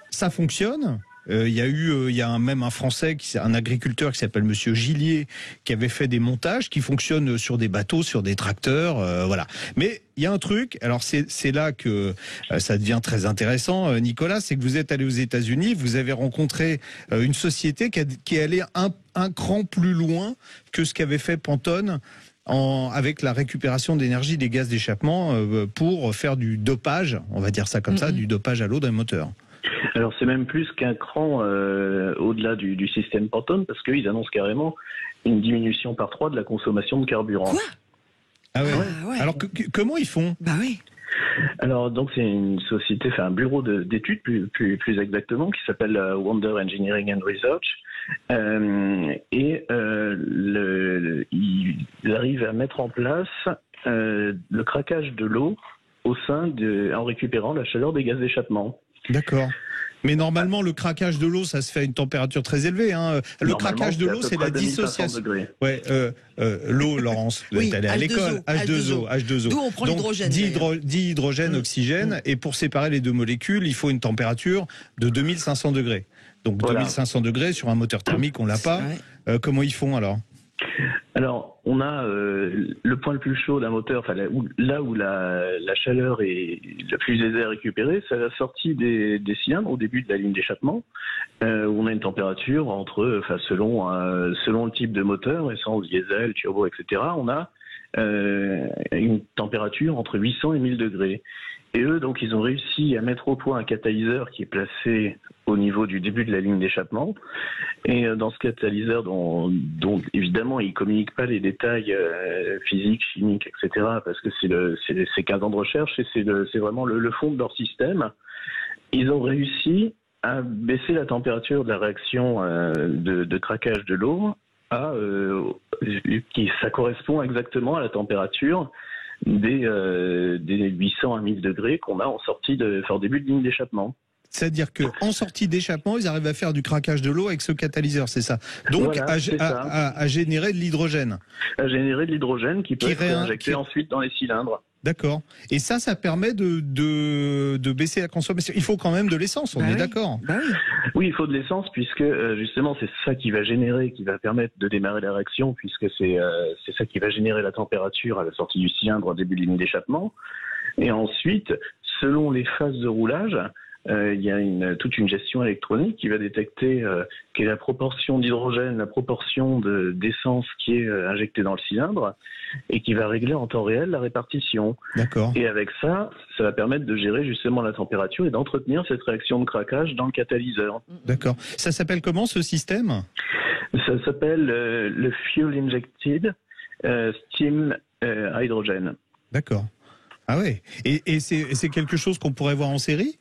ça fonctionne. Il y a même un Français, un agriculteur qui s'appelle Monsieur Gillier, qui avait fait des montages qui fonctionnent sur des bateaux, sur des tracteurs, voilà. Mais il y a un truc, alors c'est là que ça devient très intéressant, Nicolas, c'est que vous êtes allé aux États-Unis, vous avez rencontré une société qui est allée un cran plus loin que ce qu'avait fait Pantone avec la récupération d'énergie des gaz d'échappement pour faire du dopage, on va dire ça comme ça, du dopage à l'eau d'un moteur. Alors c'est même plus qu'un cran au-delà du système Pantone, parce qu'ils annoncent carrément une diminution par 3 de la consommation de carburant. Quoi ? Ah ouais. Alors comment ils font ? Bah oui. Alors donc c'est une société, un bureau d'études plus exactement, qui s'appelle Wonder Engineering and Research, ils arrivent à mettre en place le craquage de l'eau en récupérant la chaleur des gaz d'échappement. D'accord. Mais normalement, le craquage de l'eau, ça se fait à une température très élevée. Hein. Le craquage de l'eau, c'est la dissociation. Ouais, l'eau, Laurence, vous êtes allé à l'école. H2O. D'où on prend l'hydrogène. Dihydrogène, oxygène. Et pour séparer les deux molécules, il faut une température de 2500 degrés. Donc 2500 degrés sur un moteur thermique, on l'a pas. Comment ils font alors ? Alors, on a le point le plus chaud d'un moteur, là où la chaleur est la plus aisée à récupérer, c'est à la sortie des cylindres, au début de la ligne d'échappement, où on a une température selon le type de moteur, essence, diesel, turbo, etc., on a une température entre 800 et 1000 degrés. Et eux, donc, ils ont réussi à mettre au point un catalyseur qui est placé au niveau du début de la ligne d'échappement. Et dans ce catalyseur, dont évidemment, ils ne communiquent pas les détails physiques, chimiques, etc., parce que c'est 15 ans de recherche et c'est vraiment le fond de leur système. Ils ont réussi à baisser la température de la réaction de craquage de l'eau ça correspond exactement à la température des 800 à 1000 degrés qu'on a en début de ligne d'échappement. C'est-à-dire qu'en sortie d'échappement, ils arrivent à faire du craquage de l'eau avec ce catalyseur, c'est ça. Donc à générer de l'hydrogène. À générer de l'hydrogène qui peut être injecté ensuite dans les cylindres. D'accord. Et ça permet de baisser la consommation. Il faut quand même de l'essence, on est d'accord. Oui, il faut de l'essence puisque justement c'est ça qui va permettre de démarrer la réaction, puisque c'est ça qui va générer la température à la sortie du cylindre en début de ligne d'échappement. Et ensuite, selon les phases de roulage, il y a toute une gestion électronique qui va détecter quelle est la proportion d'hydrogène, la proportion d'essence qui est injectée dans le cylindre et qui va régler en temps réel la répartition. D'accord. Et avec ça va permettre de gérer justement la température et d'entretenir cette réaction de craquage dans le catalyseur. D'accord. Ça s'appelle comment ce système ? Ça s'appelle le Fuel Injected Steam Hydrogen. D'accord. Ah ouais. Et c'est quelque chose qu'on pourrait voir en série ?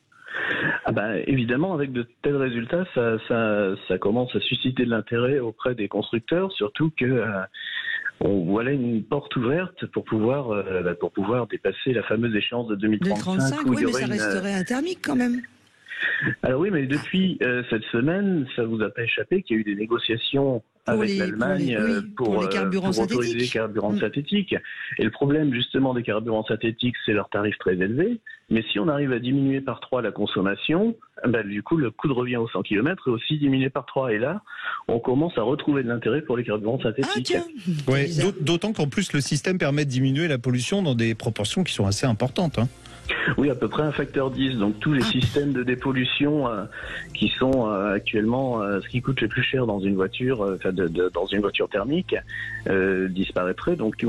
Évidemment, avec de tels résultats, ça commence à susciter de l'intérêt auprès des constructeurs, surtout que voilà une porte ouverte pour pouvoir dépasser la fameuse échéance de 2035. Oui, mais ça resterait un thermique quand même. Alors oui, mais depuis cette semaine, ça vous a pas échappé qu'il y a eu des négociations avec l'Allemagne pour autoriser les carburants synthétiques. Et le problème justement des carburants synthétiques, c'est leur tarif très élevé. Mais si on arrive à diminuer par 3 la consommation, du coup le coût de revient au 100 km est aussi diminué par 3. Et là, on commence à retrouver de l'intérêt pour les carburants synthétiques. Ouais, d'autant qu'en plus le système permet de diminuer la pollution dans des proportions qui sont assez importantes. Oui, à peu près un facteur 10. Donc tous les systèmes de dépollution qui sont actuellement ce qui coûte le plus cher dans une voiture, dans une voiture thermique, disparaîtraient. Donc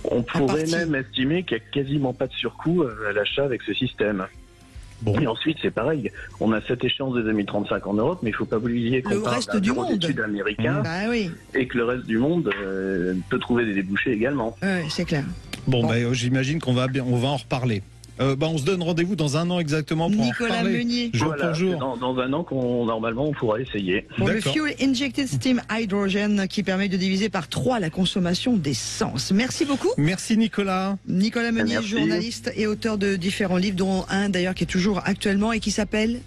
on pourrait même estimer qu'il n'y a quasiment pas de surcoût à l'achat avec ce système. Bon. Et ensuite, c'est pareil. On a cette échéance de 2035 en Europe, mais il ne faut pas oublier qu'on parle d'un bureau d'études américain et que le reste du monde peut trouver des débouchés également. Oui, c'est clair. Bon. J'imagine qu'on va en reparler. On se donne rendez-vous dans un an exactement pour Nicolas en reparler. Meunier. Jour pour jour. Dans un an normalement on pourra essayer. Pour le Fuel Injected Steam Hydrogen qui permet de diviser par 3 la consommation d'essence. Merci beaucoup. Merci Nicolas. Nicolas Meunier, journaliste et auteur de différents livres, dont un d'ailleurs qui est toujours actuellement et qui s'appelle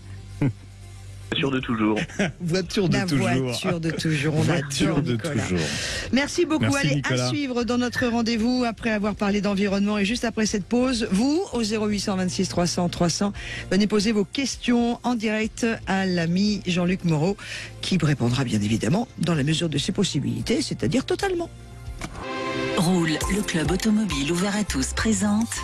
Voiture de toujours. Voiture de toujours. Voiture de toujours. On Voiture adore de Nicolas. toujours. Merci beaucoup. Merci, Allez, Nicolas. à suivre dans notre rendez-vous après avoir parlé d'environnement et juste après cette pause, vous, au 0826 300 300, venez poser vos questions en direct à l'ami Jean-Luc Moreau qui répondra bien évidemment dans la mesure de ses possibilités, c'est-à-dire totalement. Roule, le club automobile ouvert à tous présente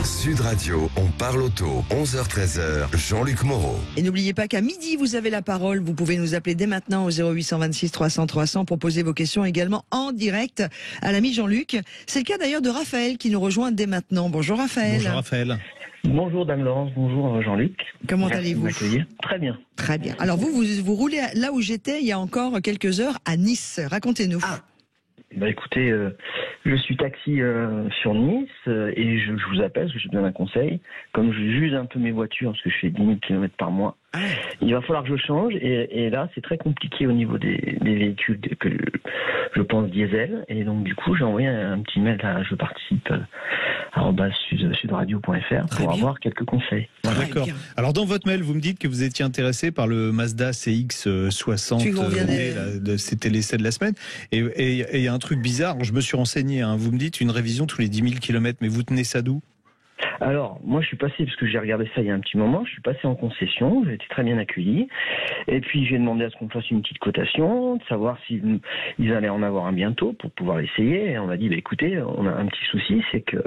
Sud Radio, on parle auto, 11h-13h, Jean-Luc Moreau. Et n'oubliez pas qu'à midi, vous avez la parole. Vous pouvez nous appeler dès maintenant au 0826 300 300 pour poser vos questions également en direct à l'ami Jean-Luc. C'est le cas d'ailleurs de Raphaël qui nous rejoint dès maintenant. Bonjour Raphaël. Bonjour Raphaël. Bonjour Dame Laurence, bonjour Jean-Luc. Comment Merci allez-vous? de m'accueillir. Très bien. Très bien. Alors vous roulez là où j'étais il y a encore quelques heures à Nice. Racontez-nous. Bah écoutez, je suis taxi sur Nice et je vous appelle parce que j'ai besoin d'un conseil. Comme je juge un peu mes voitures parce que je fais 10 000 km par mois, il va falloir que je change et là c'est très compliqué au niveau des véhicules que je pense diesel et donc du coup j'ai envoyé un petit mail à je participe @sudradio.fr pour avoir quelques conseils. Voilà. D'accord. Alors dans votre mail, vous me dites que vous étiez intéressé par le Mazda CX-60, c'était l'essai de la semaine, et il y a un truc bizarre, je me suis renseigné, hein, vous me dites une révision tous les 10 000 km, mais vous tenez ça d'où ? Alors, moi je suis passé, parce que j'ai regardé ça il y a un petit moment, je suis passé en concession, j'ai été très bien accueilli, et puis j'ai demandé à ce qu'on fasse une petite cotation, de savoir s'ils allaient en avoir un bientôt pour pouvoir l'essayer, et on m'a dit, bah, écoutez, on a un petit souci, c'est que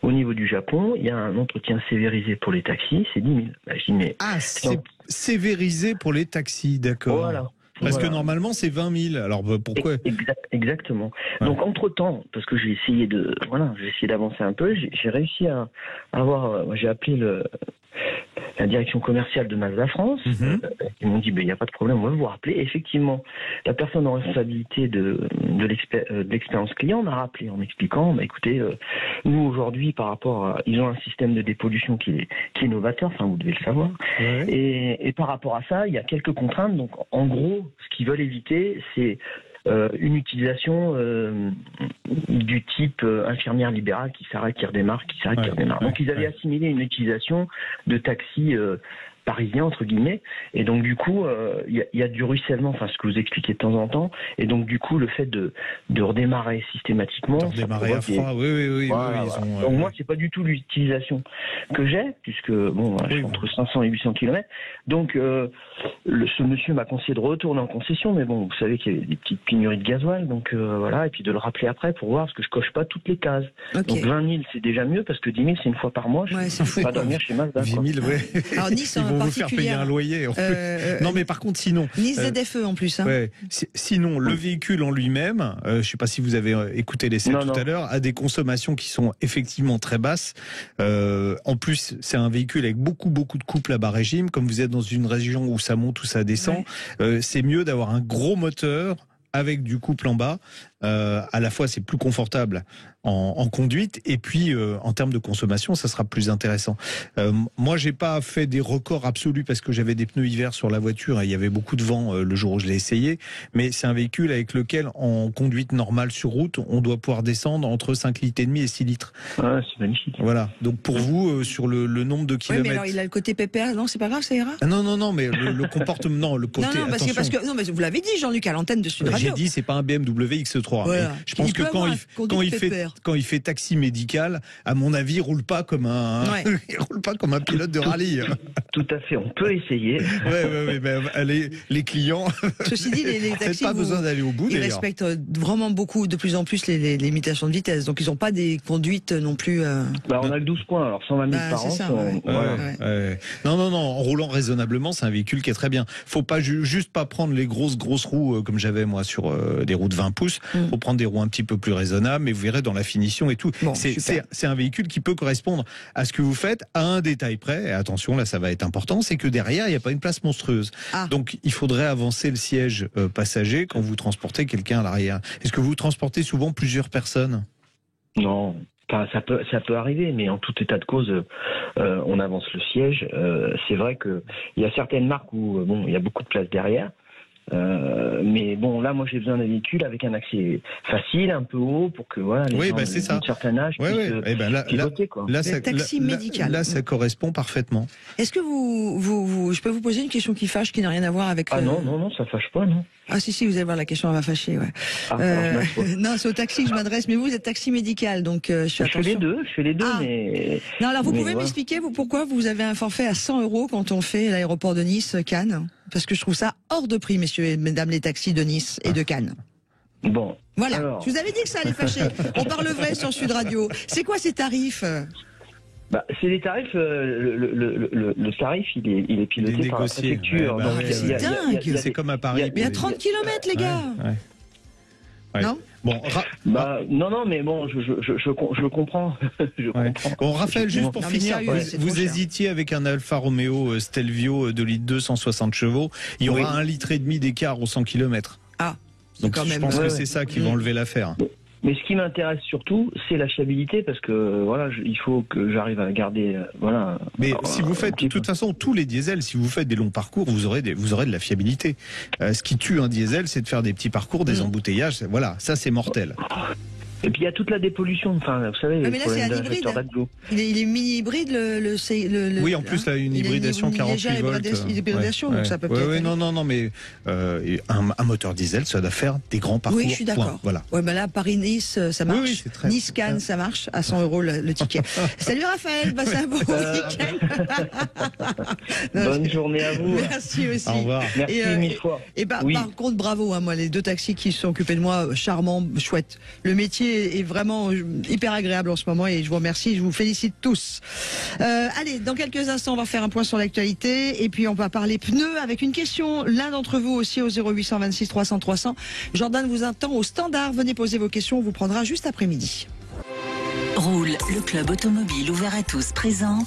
au niveau du Japon, il y a un entretien sévérisé pour les taxis, c'est 10 000. Bah, je dis, mais... Ah, c'est sévérisé pour les taxis, d'accord. Voilà. Parce que normalement c'est 20 000. Alors pourquoi ? Exactement. Ouais. Donc entre temps, parce que j'ai essayé d'avancer un peu, j'ai réussi à avoir. J'ai appelé la direction commerciale de Mazda France. Ils m'ont dit il n'y a pas de problème, on va vous rappeler. Et effectivement, la personne en responsabilité de l'expérience client m'a rappelé en m'expliquant écoutez, nous aujourd'hui par rapport à, ils ont un système de dépollution qui est novateur, enfin vous devez le savoir. Ouais. Et par rapport à ça, il y a quelques contraintes. Donc en gros, ce qu'ils veulent éviter, c'est une utilisation du type infirmière libérale qui s'arrête, qui redémarre, qui s'arrête, qui redémarre. Donc ils avaient assimilé une utilisation de taxi parisien entre guillemets, et donc du coup il y a du ruissellement, enfin ce que vous expliquez de temps en temps, et donc du coup le fait de redémarrer systématiquement, redémarrer à froid, oui, voilà. Donc moi c'est pas du tout l'utilisation que j'ai, puisque je suis entre 500 et 800 km, donc ce monsieur m'a conseillé de retourner en concession, mais bon vous savez qu'il y a des petites pénuries de gasoil, donc voilà, et puis de le rappeler après pour voir, parce que je coche pas toutes les cases. Donc 20 000 c'est déjà mieux, parce que 10 000 c'est une fois par mois, je peux pas dormir chez Mazda. 10 000, Alors Nice ils vont vous faire payer un loyer. Non, mais par contre, sinon. Nice ZFE en plus. Hein. Ouais, sinon, le véhicule en lui-même, je ne sais pas si vous avez écouté l'essai tout à l'heure, a des consommations qui sont effectivement très basses. En plus, c'est un véhicule avec beaucoup de couples à bas régime. Comme vous êtes dans une région où ça monte ou ça descend, c'est mieux d'avoir un gros moteur avec du couple en bas. À la fois, c'est plus confortable en conduite, et puis en termes de consommation, ça sera plus intéressant. Moi, j'ai pas fait des records absolus parce que j'avais des pneus hiver sur la voiture et il y avait beaucoup de vent le jour où je l'ai essayé, mais c'est un véhicule avec lequel, en conduite normale sur route, on doit pouvoir descendre entre 5,5 litres et 6 litres. Ouais, c'est magnifique. Voilà. Donc pour vous, sur le nombre de kilomètres... Oui, mais alors il a le côté pépère, non, c'est pas grave, ça ira? Non, mais le comportement, non, le côté... Non, parce que mais vous l'avez dit, Jean-Luc, à l'antenne de Sud Radio. J'ai dit, c'est pas un BMW X3. Voilà. Je pense que quand il fait taxi médical, à mon avis, il roule pas comme un pilote de rallye. Tout à fait, on peut essayer. Oui, les clients. Ceci dit, les taxis, pas besoin d'aller au bout. Ils respectent vraiment beaucoup, de plus en plus, les limitations de vitesse. Donc ils n'ont pas des conduites non plus. On a que 12 points, alors 120 000 par an. Ça, Non, en roulant raisonnablement, c'est un véhicule qui est très bien. Faut pas juste pas prendre les grosses roues comme j'avais moi sur des roues de 20 pouces. Faut prendre des roues un petit peu plus raisonnables, mais vous verrez dans la finition et tout. Bon, c'est un véhicule qui peut correspondre à ce que vous faites, à un détail près. Et attention, là, ça va être important, c'est que derrière, il n'y a pas une place monstrueuse. Donc, il faudrait avancer le siège passager quand vous transportez quelqu'un à l'arrière. Est-ce que vous transportez souvent plusieurs personnes? Non. Ça peut arriver, mais en tout état de cause, on avance le siège. C'est vrai que il y a certaines marques où il y a beaucoup de place derrière. Mais bon, là, moi, j'ai besoin d'un véhicule avec un accès facile, un peu haut, pour que voilà, les gens d'un certain âge puissent piloter, quoi. Le taxi médical. Là, ça correspond parfaitement. Est-ce que je peux vous poser une question qui fâche, qui n'a rien à voir avec... Ah non, ça fâche pas, non. Ah si, vous allez voir, la question elle va fâcher, ouais. Non, c'est au taxi que je m'adresse, mais vous êtes taxi médical, donc je fais attention. Je fais les deux, mais... Non, alors vous pouvez m'expliquer pourquoi vous avez un forfait à 100 € quand on fait l'aéroport de Nice-Cannes? Parce que je trouve ça hors de prix, messieurs et mesdames les taxis de Nice et de Cannes. Bon. Voilà, alors... je vous avais dit que ça allait fâcher. On parle vrai sur Sud Radio. C'est quoi ces tarifs? C'est les tarifs. Le tarif, il est piloté par la préfecture. C'est dingue. C'est comme à Paris. Mais à 30 km, les gars. Ouais. Non. Bon, non, mais bon, je comprends. Bon, Raphaël, juste pour finir, vous hésitiez avec un Alfa Romeo Stelvio 2 litres 2, 160 chevaux. Il y aura 1,5 litre d'écart aux 100 km. Ah, donc je pense que c'est ça qui va enlever l'affaire. Mais ce qui m'intéresse surtout, c'est la fiabilité, parce que voilà, il faut que j'arrive à garder voilà. Mais si vous faites, de toute façon, tous les diesels, si vous faites des longs parcours, vous aurez de la fiabilité. Ce qui tue un diesel, c'est de faire des petits parcours, des embouteillages. Voilà, ça c'est mortel. Et puis il y a toute la dépollution, enfin, vous savez, mais là c'est un hybride. Il est mini-hybride, oui, en plus là, une hybridation 48 volts. Hybridation, donc ça peut peut-être... Non, mais un moteur diesel, ça doit faire des grands parcours. Oui, je suis d'accord. Voilà. Ouais, mais là, Paris-Nice, ça marche. Oui, Nice-Cannes, ça marche, à 100 € le ticket. Salut Raphaël, passez un bon week-end. Bonne journée à vous. Merci aussi. Au revoir. Merci mille fois. Et par contre, bravo, moi, les deux taxis qui se sont occupés de moi, charmants, chouettes. Le métier est vraiment hyper agréable en ce moment et je vous remercie, je vous félicite tous. Allez, dans quelques instants, on va faire un point sur l'actualité et puis on va parler pneus avec une question. L'un d'entre vous aussi au 0826 300 300. Jordan vous attend au standard. Venez poser vos questions, on vous prendra juste après-midi. Roule, le club automobile ouvert à tous présente.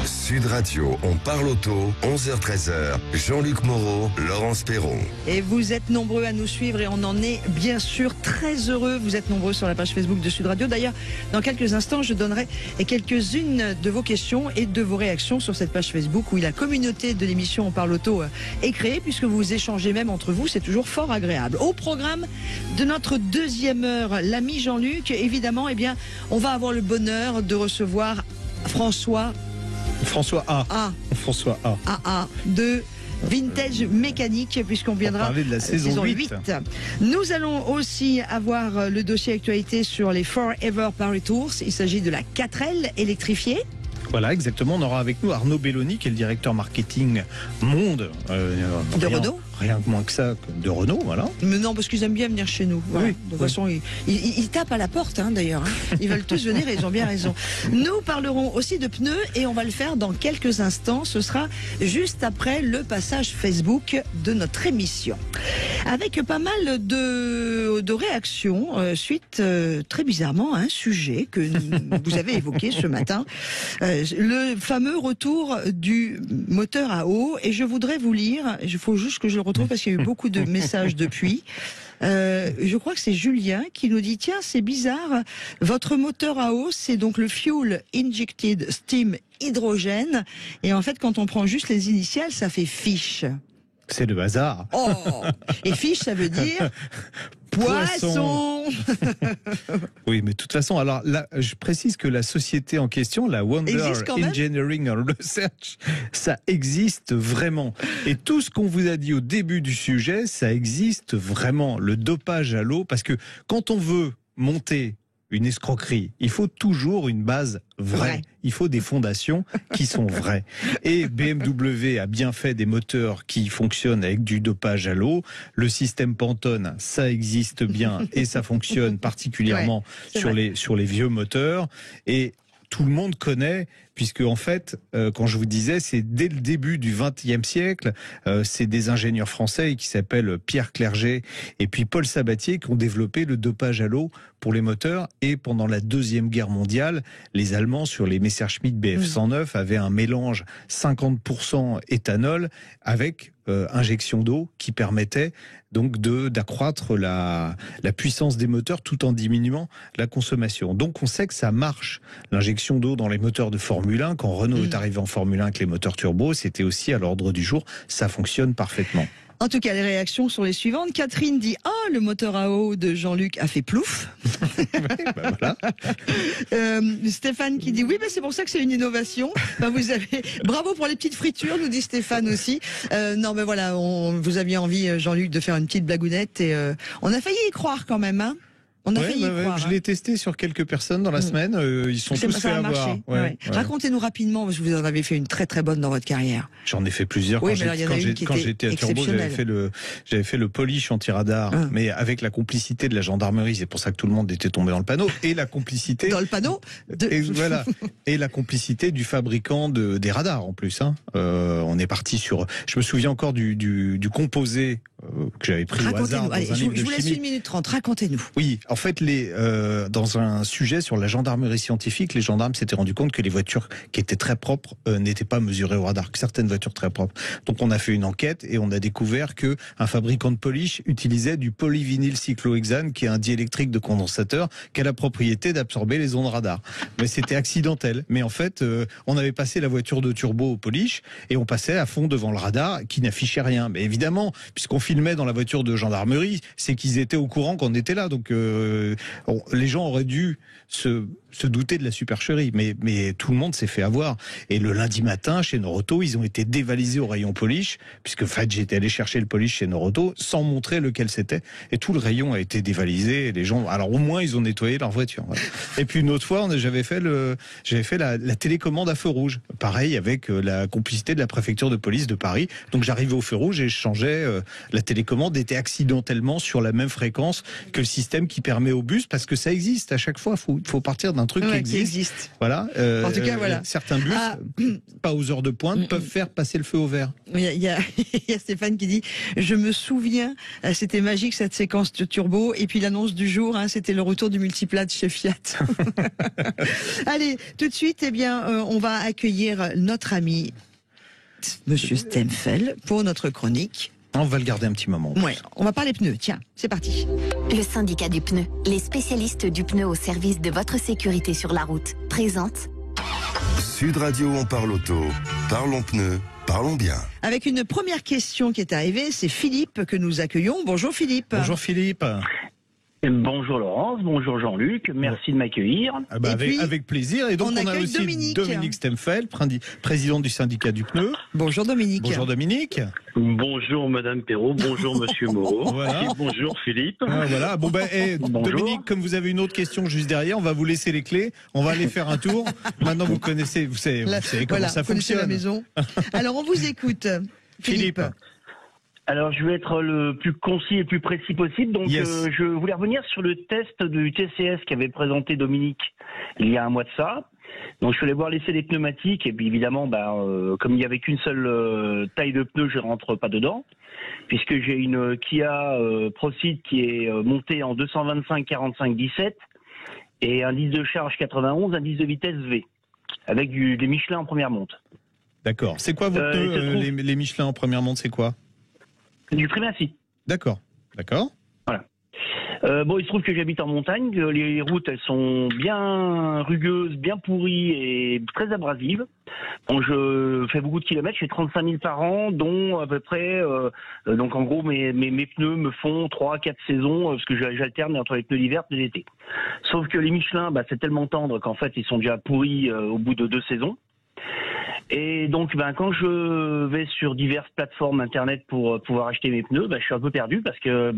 Sud Radio, on parle auto, 11h-13h. Jean-Luc Moreau, Laurence Perron. Et vous êtes nombreux à nous suivre et on en est bien sûr très heureux. Vous êtes nombreux sur la page Facebook de Sud Radio. D'ailleurs, dans quelques instants, je donnerai quelques-unes de vos questions et de vos réactions sur cette page Facebook où la communauté de l'émission On parle auto est créée puisque vous échangez même entre vous. C'est toujours fort agréable. Au programme de notre deuxième heure, l'ami Jean-Luc, évidemment, on va avoir le bonheur de recevoir François A. De Vintage Mécanique, puisqu'on viendra parler de la saison 8. Nous allons aussi avoir le dossier actualité sur les Forever Paris Tours. Il s'agit de la 4L électrifiée. Voilà, exactement. On aura avec nous Arnaud Belloni, qui est le directeur marketing monde de Renault. Rien que moins que ça, de Renault, voilà. Mais non, parce qu'ils aiment bien venir chez nous. Voilà. De toute façon, ils tapent à la porte, d'ailleurs. Ils veulent tous venir et ils ont bien raison. Nous parlerons aussi de pneus et on va le faire dans quelques instants. Ce sera juste après le passage Facebook de notre émission. Avec pas mal de réactions suite très bizarrement à un sujet que vous avez évoqué ce matin. Le fameux retour du moteur à eau. Et je voudrais vous lire, il faut juste que je le retrouve parce qu'il y a eu beaucoup de messages depuis. Je crois que c'est Julien qui nous dit, tiens, c'est bizarre, votre moteur à eau, c'est donc le Fuel Injected Steam Hydrogène. Et en fait, quand on prend juste les initiales, ça fait fiche. C'est le hasard. Oh, et fiche, ça veut dire poisson. Oui, mais de toute façon, alors là, je précise que la société en question, la Wonder Engineering and Research, ça existe vraiment. Et tout ce qu'on vous a dit au début du sujet, ça existe vraiment. Le dopage à l'eau, parce que quand on veut monter une escroquerie, il faut toujours une base vraie. Il faut des fondations qui sont vraies. Et BMW a bien fait des moteurs qui fonctionnent avec du dopage à l'eau. Le système Pantone, ça existe bien et ça fonctionne particulièrement sur les vieux moteurs. Et tout le monde connaît, puisque en fait, quand je vous disais, c'est dès le début du XXe siècle, c'est des ingénieurs français qui s'appellent Pierre Clerget et puis Paul Sabatier qui ont développé le dopage à l'eau pour les moteurs. Et pendant la Deuxième Guerre mondiale, les Allemands sur les Messerschmitt Bf 109 avaient un mélange 50% éthanol avec injection d'eau qui permettait donc d'accroître la puissance des moteurs tout en diminuant la consommation. Donc on sait que ça marche. L'injection d'eau dans les moteurs de Formule 1, quand Renault est arrivé en Formule 1 avec les moteurs turbo, c'était aussi à l'ordre du jour. Ça fonctionne parfaitement. En tout cas, les réactions sont les suivantes. Catherine dit « Ah, le moteur à eau de Jean-Luc a fait plouf ». Voilà. Stéphane qui dit « Oui, c'est pour ça que c'est une innovation ». Vous avez... Bravo pour les petites fritures, nous dit Stéphane aussi. Non, mais voilà, vous aviez envie, Jean-Luc, de faire une petite blagounette et on a failli y croire quand même, hein. On a failli y croire. Je l'ai testé sur quelques personnes dans la semaine. Ils sont tous fait avoir. Racontez-nous rapidement, parce que vous en avez fait une très très bonne dans votre carrière. J'en ai fait plusieurs. Oui, quand j'étais à Turbo, j'avais fait le polish anti-radar, mais avec la complicité de la gendarmerie. C'est pour ça que tout le monde était tombé dans le panneau. Et la complicité. Dans le panneau voilà. Et la complicité du fabricant des radars en plus. Hein. On est parti sur. Je me souviens encore du composé que j'avais pris au hasard. Allez, je vous laisse 1 minute 30. Racontez-nous. Oui. En fait, dans un sujet sur la gendarmerie scientifique, les gendarmes s'étaient rendus compte que les voitures qui étaient très propres n'étaient pas mesurées au radar, que certaines voitures très propres. Donc on a fait une enquête et on a découvert que un fabricant de polish utilisait du polyvinyl cyclohexane, qui est un diélectrique de condensateur, qui a la propriété d'absorber les ondes radar. Mais c'était accidentel. Mais en fait, on avait passé la voiture de turbo au polish et on passait à fond devant le radar qui n'affichait rien. Mais évidemment, puisqu'on filmait dans la voiture de gendarmerie, c'est qu'ils étaient au courant qu'on était là. Donc les gens auraient dû se douter de la supercherie, mais tout le monde s'est fait avoir. Et le lundi matin, chez Noroto, ils ont été dévalisés au rayon polish, puisque en fait, j'étais allé chercher le polish chez Noroto sans montrer lequel c'était. Et tout le rayon a été dévalisé. Et les gens, alors au moins, ils ont nettoyé leur voiture. Voilà. Et puis une autre fois, j'avais fait la télécommande à feu rouge. Pareil, avec la complicité de la préfecture de police de Paris. Donc j'arrivais au feu rouge et je changeais. La télécommande était accidentellement sur la même fréquence que le système qui permet au bus, parce que ça existe à chaque fois. Faut partir d'un truc qui existe. Voilà. En tout cas, voilà. Certains bus, pas aux heures de pointe, peuvent faire passer le feu au vert. Il y a Stéphane qui dit « Je me souviens, c'était magique cette séquence de turbo. Et puis l'annonce du jour, c'était le retour du multiplate chez Fiat. » Allez, tout de suite, on va accueillir notre ami Monsieur Stemfel pour notre chronique. On va le garder un petit moment. Ouais, on va parler pneus. Tiens, c'est parti. Le syndicat du pneu, les spécialistes du pneu au service de votre sécurité sur la route, présente Sud Radio, on parle auto. Parlons pneus, parlons bien. Avec une première question qui est arrivée, c'est Philippe que nous accueillons. Bonjour Philippe. Bonjour Philippe. Bonjour Laurence, bonjour Jean-Luc, merci de m'accueillir. Avec plaisir. Et donc on a aussi Dominique Stemfel, président du syndicat du pneu. Bonjour Dominique. Bonjour Dominique. Bonjour Madame Perrault, bonjour Monsieur Moreau. Voilà. Et bonjour Philippe. Voilà. Dominique, comme vous avez une autre question juste derrière, on va vous laisser les clés. On va aller faire un tour. Maintenant vous connaissez, vous savez comment ça fonctionne. La maison. Alors on vous écoute, Philippe. Alors, je vais être le plus concis et le plus précis possible. Donc, je voulais revenir sur le test du TCS qu'avait présenté Dominique il y a un mois de ça. Donc, je suis allé voir l'essai des pneumatiques et puis évidemment, comme il n'y avait qu'une seule taille de pneu, je rentre pas dedans, puisque j'ai une Kia Proceed qui est montée en 225 45 17 et un disque de charge 91, un disque de vitesse V, avec des Michelin en première monte. D'accord. C'est quoi vos pneus, les Michelin en première monte, c'est quoi? Du Primacy. D'accord. Voilà. Il se trouve que j'habite en montagne, que les routes elles sont bien rugueuses, bien pourries et très abrasives. Bon, je fais beaucoup de kilomètres, je fais 35 000 par an, dont à peu près, donc en gros mes pneus me font 3-4 saisons, parce que j'alterne entre les pneus d'hiver et d'été. Sauf que les Michelin, c'est tellement tendre qu'en fait ils sont déjà pourris au bout de 2 saisons. Et donc, quand je vais sur diverses plateformes internet pour pouvoir acheter mes pneus, je suis un peu perdu parce que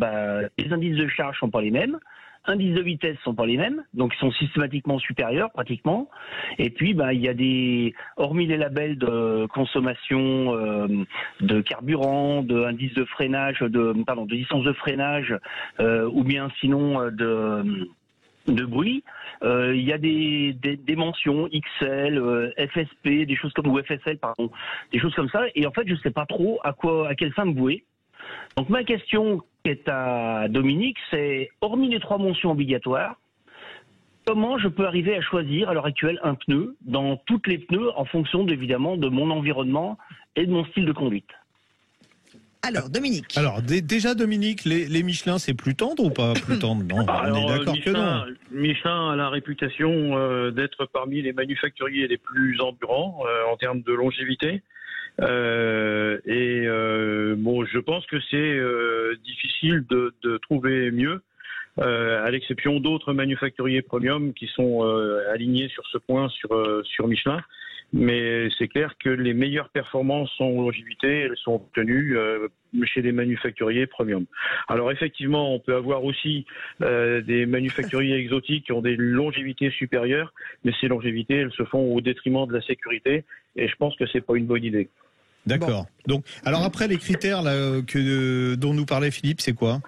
les indices de charge sont pas les mêmes, indices de vitesse sont pas les mêmes, donc ils sont systématiquement supérieurs pratiquement. Et puis, il y a hormis les labels de consommation de carburant, d'indices de freinage, de distance de freinage, ou bien sinon de bruit, il y a des mentions XL, FSP, des choses comme, ou FSL pardon, des choses comme ça, et en fait je sais pas trop à quelle fin me vouer. Donc ma question est à Dominique, c'est hormis les 3 mentions obligatoires, comment je peux arriver à choisir à l'heure actuelle un pneu dans toutes les pneus en fonction évidemment de mon environnement et de mon style de conduite? Alors, Dominique. Alors, déjà, Dominique, les Michelin, c'est plus tendre ou pas plus tendre? Non, on est d'accord que non. Michelin a la réputation d'être parmi les manufacturiers les plus endurants en termes de longévité. Bon, je pense que c'est difficile de trouver mieux, à l'exception d'autres manufacturiers premium qui sont alignés sur ce point sur Michelin. Mais c'est clair que les meilleures performances en longévité, elles sont obtenues chez des manufacturiers premium. Alors effectivement, on peut avoir aussi des manufacturiers exotiques qui ont des longévités supérieures, mais ces longévités, elles se font au détriment de la sécurité, et je pense que c'est pas une bonne idée. D'accord. Bon. Donc, alors après, les critères là, dont nous parlait Philippe, c'est quoi ?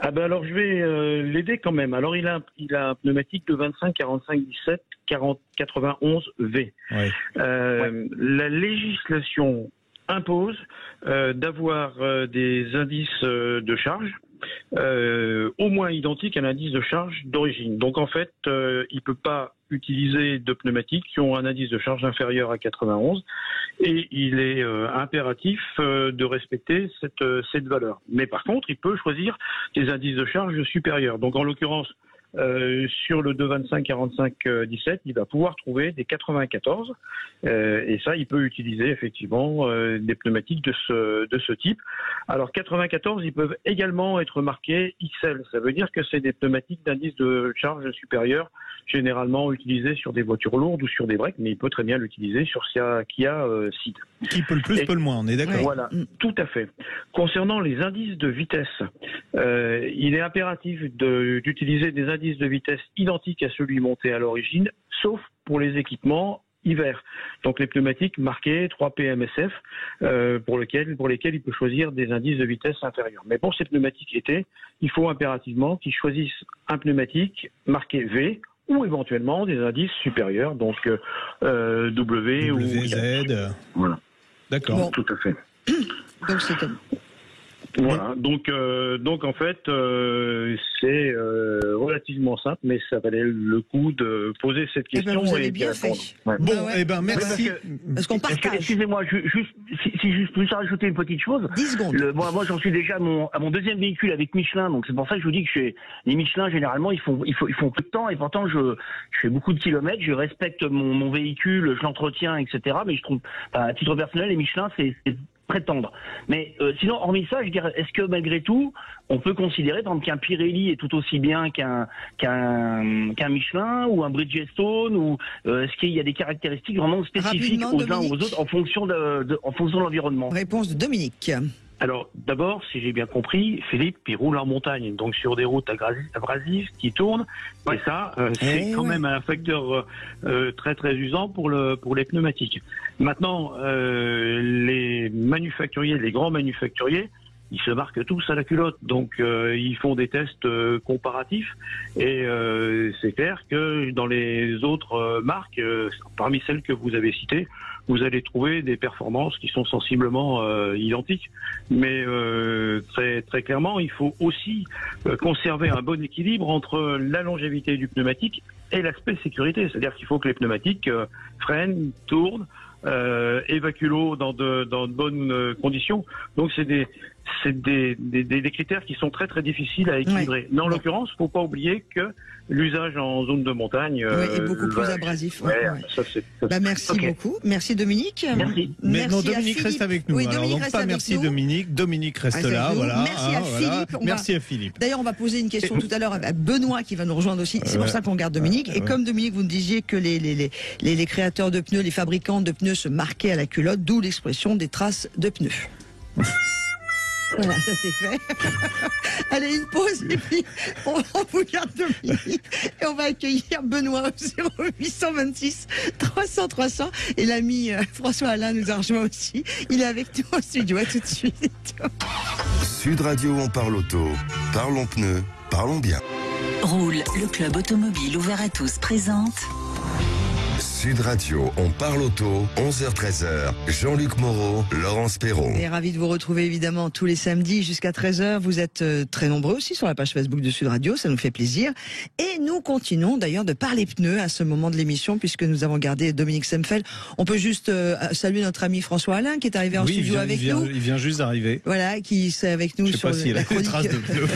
Ah ben alors je vais l'aider quand même. Alors il a un pneumatique de 25 45 17 40 91 V. Ouais. La législation impose d'avoir des indices de charge au moins identiques à l'indice de charge d'origine. Donc en fait, il peut pas utiliser de pneumatiques qui ont un indice de charge inférieur à 91 et il est impératif de respecter cette valeur. Mais par contre, il peut choisir des indices de charge supérieurs. Donc en l'occurrence, sur le 225 45 17, il va pouvoir trouver des 94 et ça, il peut utiliser effectivement des pneumatiques de ce type. Alors 94, ils peuvent également être marqués XL. Ça veut dire que c'est des pneumatiques d'indice de charge supérieur, généralement utilisés sur des voitures lourdes ou sur des breaks, mais il peut très bien l'utiliser sur Kia Ceed. Qui peut le plus, peut le moins, on est d'accord. Voilà, tout à fait. Concernant les indices de vitesse, il est impératif d'utiliser des indices de vitesse identiques à celui monté à l'origine, sauf pour les équipements hiver. Donc les pneumatiques marqués 3P MSF pour lesquels il peut choisir des indices de vitesse inférieurs. Mais pour ces pneumatiques été, il faut impérativement qu'ils choisissent un pneumatique marqué V ou éventuellement des indices supérieurs, donc W ou Z. Voilà. D'accord. Bon. Tout à fait. Donc c'est comme... Voilà, donc en fait c'est relativement simple, mais ça valait le coup de poser cette question. Vous avez bien fait. Ouais. Bon, merci. Parce qu'on partage. Excusez-moi, si je peux rajouter une petite chose. 10 secondes. Moi, j'en suis déjà à mon deuxième véhicule avec Michelin, donc c'est pour ça que je vous dis que les Michelin généralement ils font peu de temps et pourtant je fais beaucoup de kilomètres, je respecte mon véhicule, je l'entretiens, etc. Mais je trouve, à titre personnel, les Michelin c'est prétendre. Mais sinon, hormis ça, je dirais, est-ce que malgré tout, on peut considérer, par exemple, qu'un Pirelli est tout aussi bien qu'un Michelin ou un Bridgestone, ou est-ce qu'il y a des caractéristiques vraiment spécifiques aux uns ou aux autres en fonction de l'environnement ? Réponse de Dominique. Alors, d'abord, si j'ai bien compris, Philippe, il roule en montagne, donc sur des routes abrasives qui tournent, et ça, c'est quand même un facteur très très usant pour les pneumatiques. Maintenant, les manufacturiers, les grands manufacturiers, ils se marquent tous à la culotte, donc ils font des tests comparatifs, et c'est clair que dans les autres marques, parmi celles que vous avez citées, vous allez trouver des performances qui sont sensiblement identiques. Mais très très clairement, il faut aussi conserver un bon équilibre entre la longévité du pneumatique et l'aspect sécurité. C'est-à-dire qu'il faut que les pneumatiques freinent, tournent, évacuent l'eau dans de bonnes conditions. Donc c'est des critères qui sont très très difficiles à équilibrer. Mais en l'occurrence, faut pas oublier que l'usage en zone de montagne est beaucoup plus abrasif. Merci beaucoup. Merci Dominique. Merci. Maintenant Dominique reste avec nous. Oui, alors donc pas merci Dominique. Dominique reste là. Voilà. Merci à Philippe. Merci à Philippe. D'ailleurs, on va poser une question tout à l'heure à Benoît qui va nous rejoindre aussi. C'est pour ça qu'on garde Dominique. Et comme Dominique, vous nous disiez que les créateurs de pneus, les fabricants de pneus se marquaient à la culotte, d'où l'expression des traces de pneus. Voilà, ça c'est fait. Allez, une pause et puis on vous garde Dominique et on va accueillir Benoît au 0826 300 300 et l'ami François Alain nous a rejoint aussi. Il est avec nous au studio. À tout de suite. Sud Radio, on parle auto. Parlons pneus, parlons bien. Roule, le club automobile ouvert à tous présente. Sud Radio, on parle auto, 11h-13h. Jean-Luc Moreau, Laurence Perron. Et ravi de vous retrouver évidemment tous les samedis jusqu'à 13h. Vous êtes très nombreux aussi sur la page Facebook de Sud Radio, ça nous fait plaisir. Et nous continuons d'ailleurs de parler pneus à ce moment de l'émission puisque nous avons gardé Dominique Semfeld. On peut juste saluer notre ami François Alain qui est arrivé en studio avec nous. Il vient juste d'arriver. Voilà, qui est avec nous sur la chronique. Traces de pneus.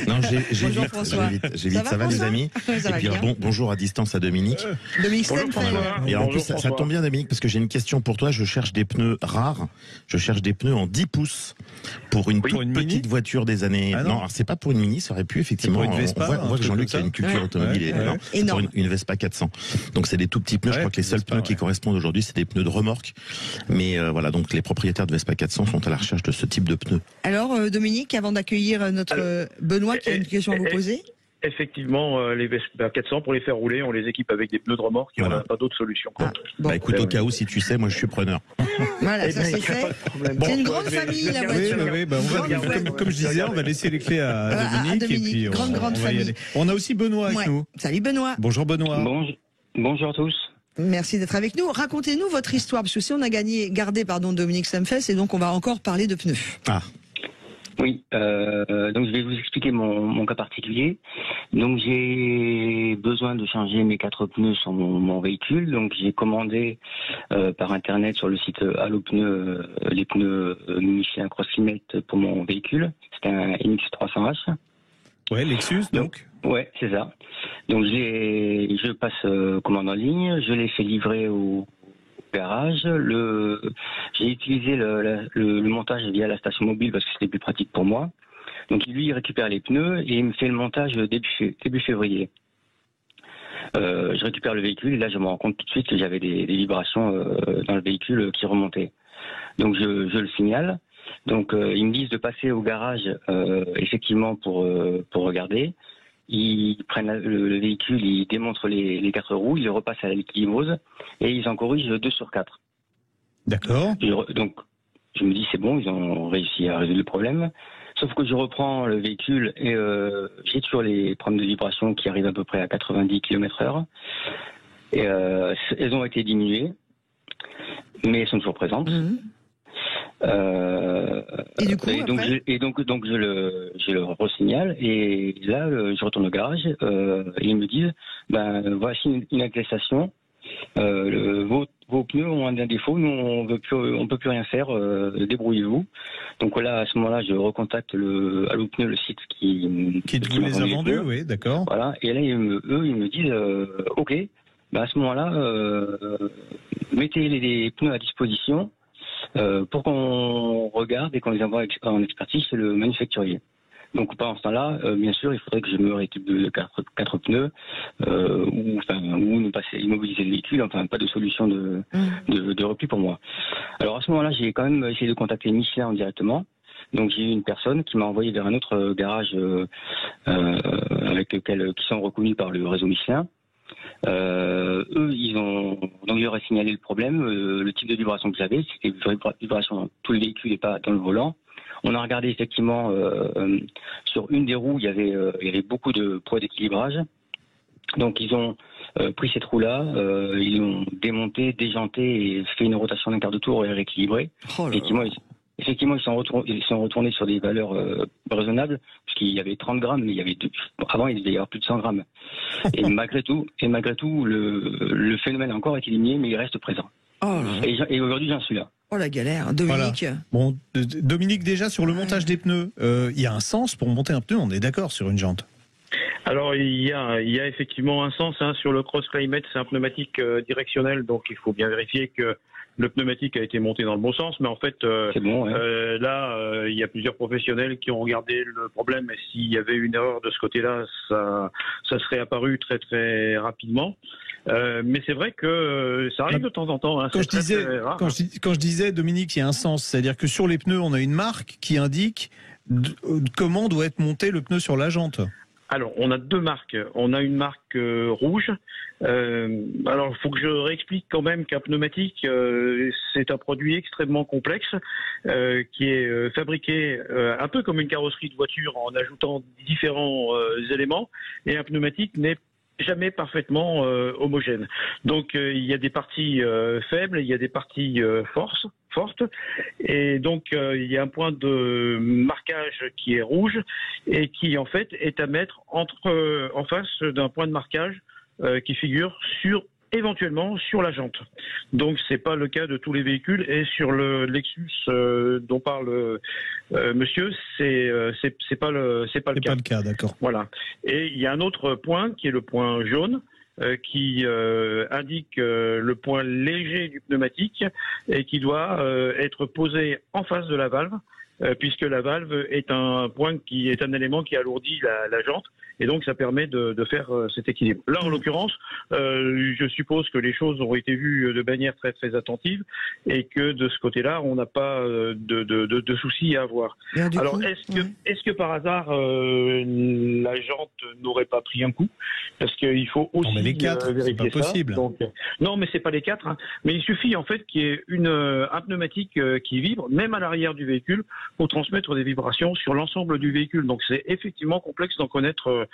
Non, j'évite. Ça va les amis. Ça va et puis bien. bonjour à distance à Dominique. Dominique Dominique Stenfeld. Et en plus, ça tombe bien, Dominique, parce que j'ai une question pour toi. Je cherche des pneus rares. Je cherche des pneus en 10 pouces pour une petite voiture des années. Non, alors c'est pas pour une Mini, ça aurait pu effectivement. Pour une Vespa, on voit que Jean-Luc a une culture automobile énorme. Pour une Vespa 400. Donc c'est des tout petits pneus. Je crois que les seuls pneus qui correspondent aujourd'hui, c'est des pneus de remorque. Mais voilà, donc les propriétaires de Vespa 400 sont à la recherche de ce type de pneus. Alors, Dominique, avant d'accueillir notre Benoît qui a une question à vous poser. Effectivement, les Vespa 400, pour les faire rouler, on les équipe avec des pneus de remorque et on n'a pas d'autre solution. Écoute, au cas où, si tu sais, moi je suis preneur. Voilà, ça c'est fait. C'est une grande famille, la voiture. Comme je disais, on va laisser les clés à Dominique. Et puis grande famille. On a aussi Benoît avec nous. Salut Benoît. Bonjour Benoît. Bonjour à tous. Merci d'être avec nous. Racontez-nous votre histoire, parce que si on a gardé Dominique Stenfeld, et donc on va encore parler de pneus. Oui, donc je vais vous expliquer mon cas particulier. Donc j'ai besoin de changer mes 4 pneus sur mon véhicule. Donc j'ai commandé par internet sur le site Allopneus les pneus Michelin Cross-Climate pour mon véhicule. C'était un MX300H. Ouais, Lexus donc. Ouais, c'est ça. Donc je passe commande en ligne, je l'ai fait livrer au garage. J'ai utilisé le montage via la station mobile parce que c'était plus pratique pour moi. Donc lui, il récupère les pneus et il me fait le montage début février. Je récupère le véhicule et là je me rends compte tout de suite que j'avais des vibrations dans le véhicule qui remontaient. Donc je le signale. Donc ils me disent de passer au garage effectivement pour regarder. Ils prennent le véhicule, ils démontrent les 4 roues, ils repassent à l'équilibrose et ils en corrigent 2 sur 4. D'accord. Donc je me dis c'est bon, ils ont réussi à résoudre le problème. Sauf que je reprends le véhicule et j'ai toujours les problèmes de vibration qui arrivent à peu près à 90 km/h. Et elles ont été diminuées, mais elles sont toujours présentes. Et du coup, donc je le resignale et là je retourne au garage et ils me disent voici une attestation, vos pneus ont un défaut, nous on peut plus rien faire, débrouillez-vous. Donc là à ce moment-là je recontacte Allopneus, le site qui vous les a vendus, oui, d'accord. Voilà, et là ils me disent ok, à ce moment-là mettez les pneus à disposition. Pour qu'on regarde et qu'on les envoie en expertise chez le manufacturier. Donc pendant ce temps-là, bien sûr, il faudrait que je me rééquipe de 4 pneus ou ne pas immobiliser le véhicule, enfin pas de solution de repli pour moi. Alors à ce moment-là, j'ai quand même essayé de contacter Michelin directement. Donc j'ai eu une personne qui m'a envoyé vers un autre garage qui sont reconnus par le réseau Michelin. Eux, donc il leur a signalé le problème, le type de vibration que j'avais, c'était une vibration dans tout le véhicule et pas dans le volant. On a regardé effectivement sur une des roues, il y avait beaucoup de poids d'équilibrage. Donc ils ont pris cette roue-là, ils l'ont démontée, déjantée et fait une rotation d'un quart de tour et rééquilibrée. Effectivement, ils sont retournés sur des valeurs raisonnables, puisqu'il y avait 30 grammes, mais avant il devait y avoir plus de 100 grammes. Et malgré tout, le phénomène a encore été éliminé, mais il reste présent. Et aujourd'hui, j'en suis là. Oh la galère, Dominique. Voilà. Bon, Dominique, déjà sur le montage des pneus, il y a un sens pour monter un pneu, on est d'accord sur une jante. Alors il y a effectivement un sens sur le Cross Climate, c'est un pneumatique directionnel, donc il faut bien vérifier que le pneumatique a été monté dans le bon sens, mais en fait, là, il y a plusieurs professionnels qui ont regardé le problème et s'il y avait une erreur de ce côté-là, ça serait apparu très très rapidement. Mais c'est vrai que ça arrive de temps en temps. Quand je disais, Dominique, il y a un sens, c'est-à-dire que sur les pneus, on a une marque qui indique comment doit être monté le pneu sur la jante. Alors, on a 2 marques. On a une marque rouge. Alors, il faut que je réexplique quand même qu'un pneumatique, c'est un produit extrêmement complexe qui est fabriqué un peu comme une carrosserie de voiture en ajoutant différents éléments. Et un pneumatique n'est jamais parfaitement homogène. Donc, il y a des parties faibles, il y a des parties fortes. Et donc, il y a un point de marquage qui est rouge et qui, en fait, est à mettre en face d'un point de marquage qui figure éventuellement sur la jante. Donc, c'est pas le cas de tous les véhicules. Et sur le Lexus dont parle monsieur, c'est pas le cas. Pas le cas, d'accord. Voilà. Et il y a un autre point qui est le point jaune, qui indique le point léger du pneumatique et qui doit être posé en face de la valve, puisque la valve est un élément qui alourdit la jante. Et donc, ça permet de faire cet équilibre. Là, en l'occurrence, je suppose que les choses ont été vues de manière très, très attentive et que de ce côté-là, on n'a pas de soucis à avoir. Alors, est-ce que par hasard, la jante n'aurait pas pris un coup? Parce qu'il faut aussi vérifier ça. Possible. Donc, non, mais c'est pas les 4. Hein. Mais il suffit, en fait, qu'il y ait un pneumatique qui vibre, même à l'arrière du véhicule, pour transmettre des vibrations sur l'ensemble du véhicule. Donc, c'est effectivement complexe d'en connaître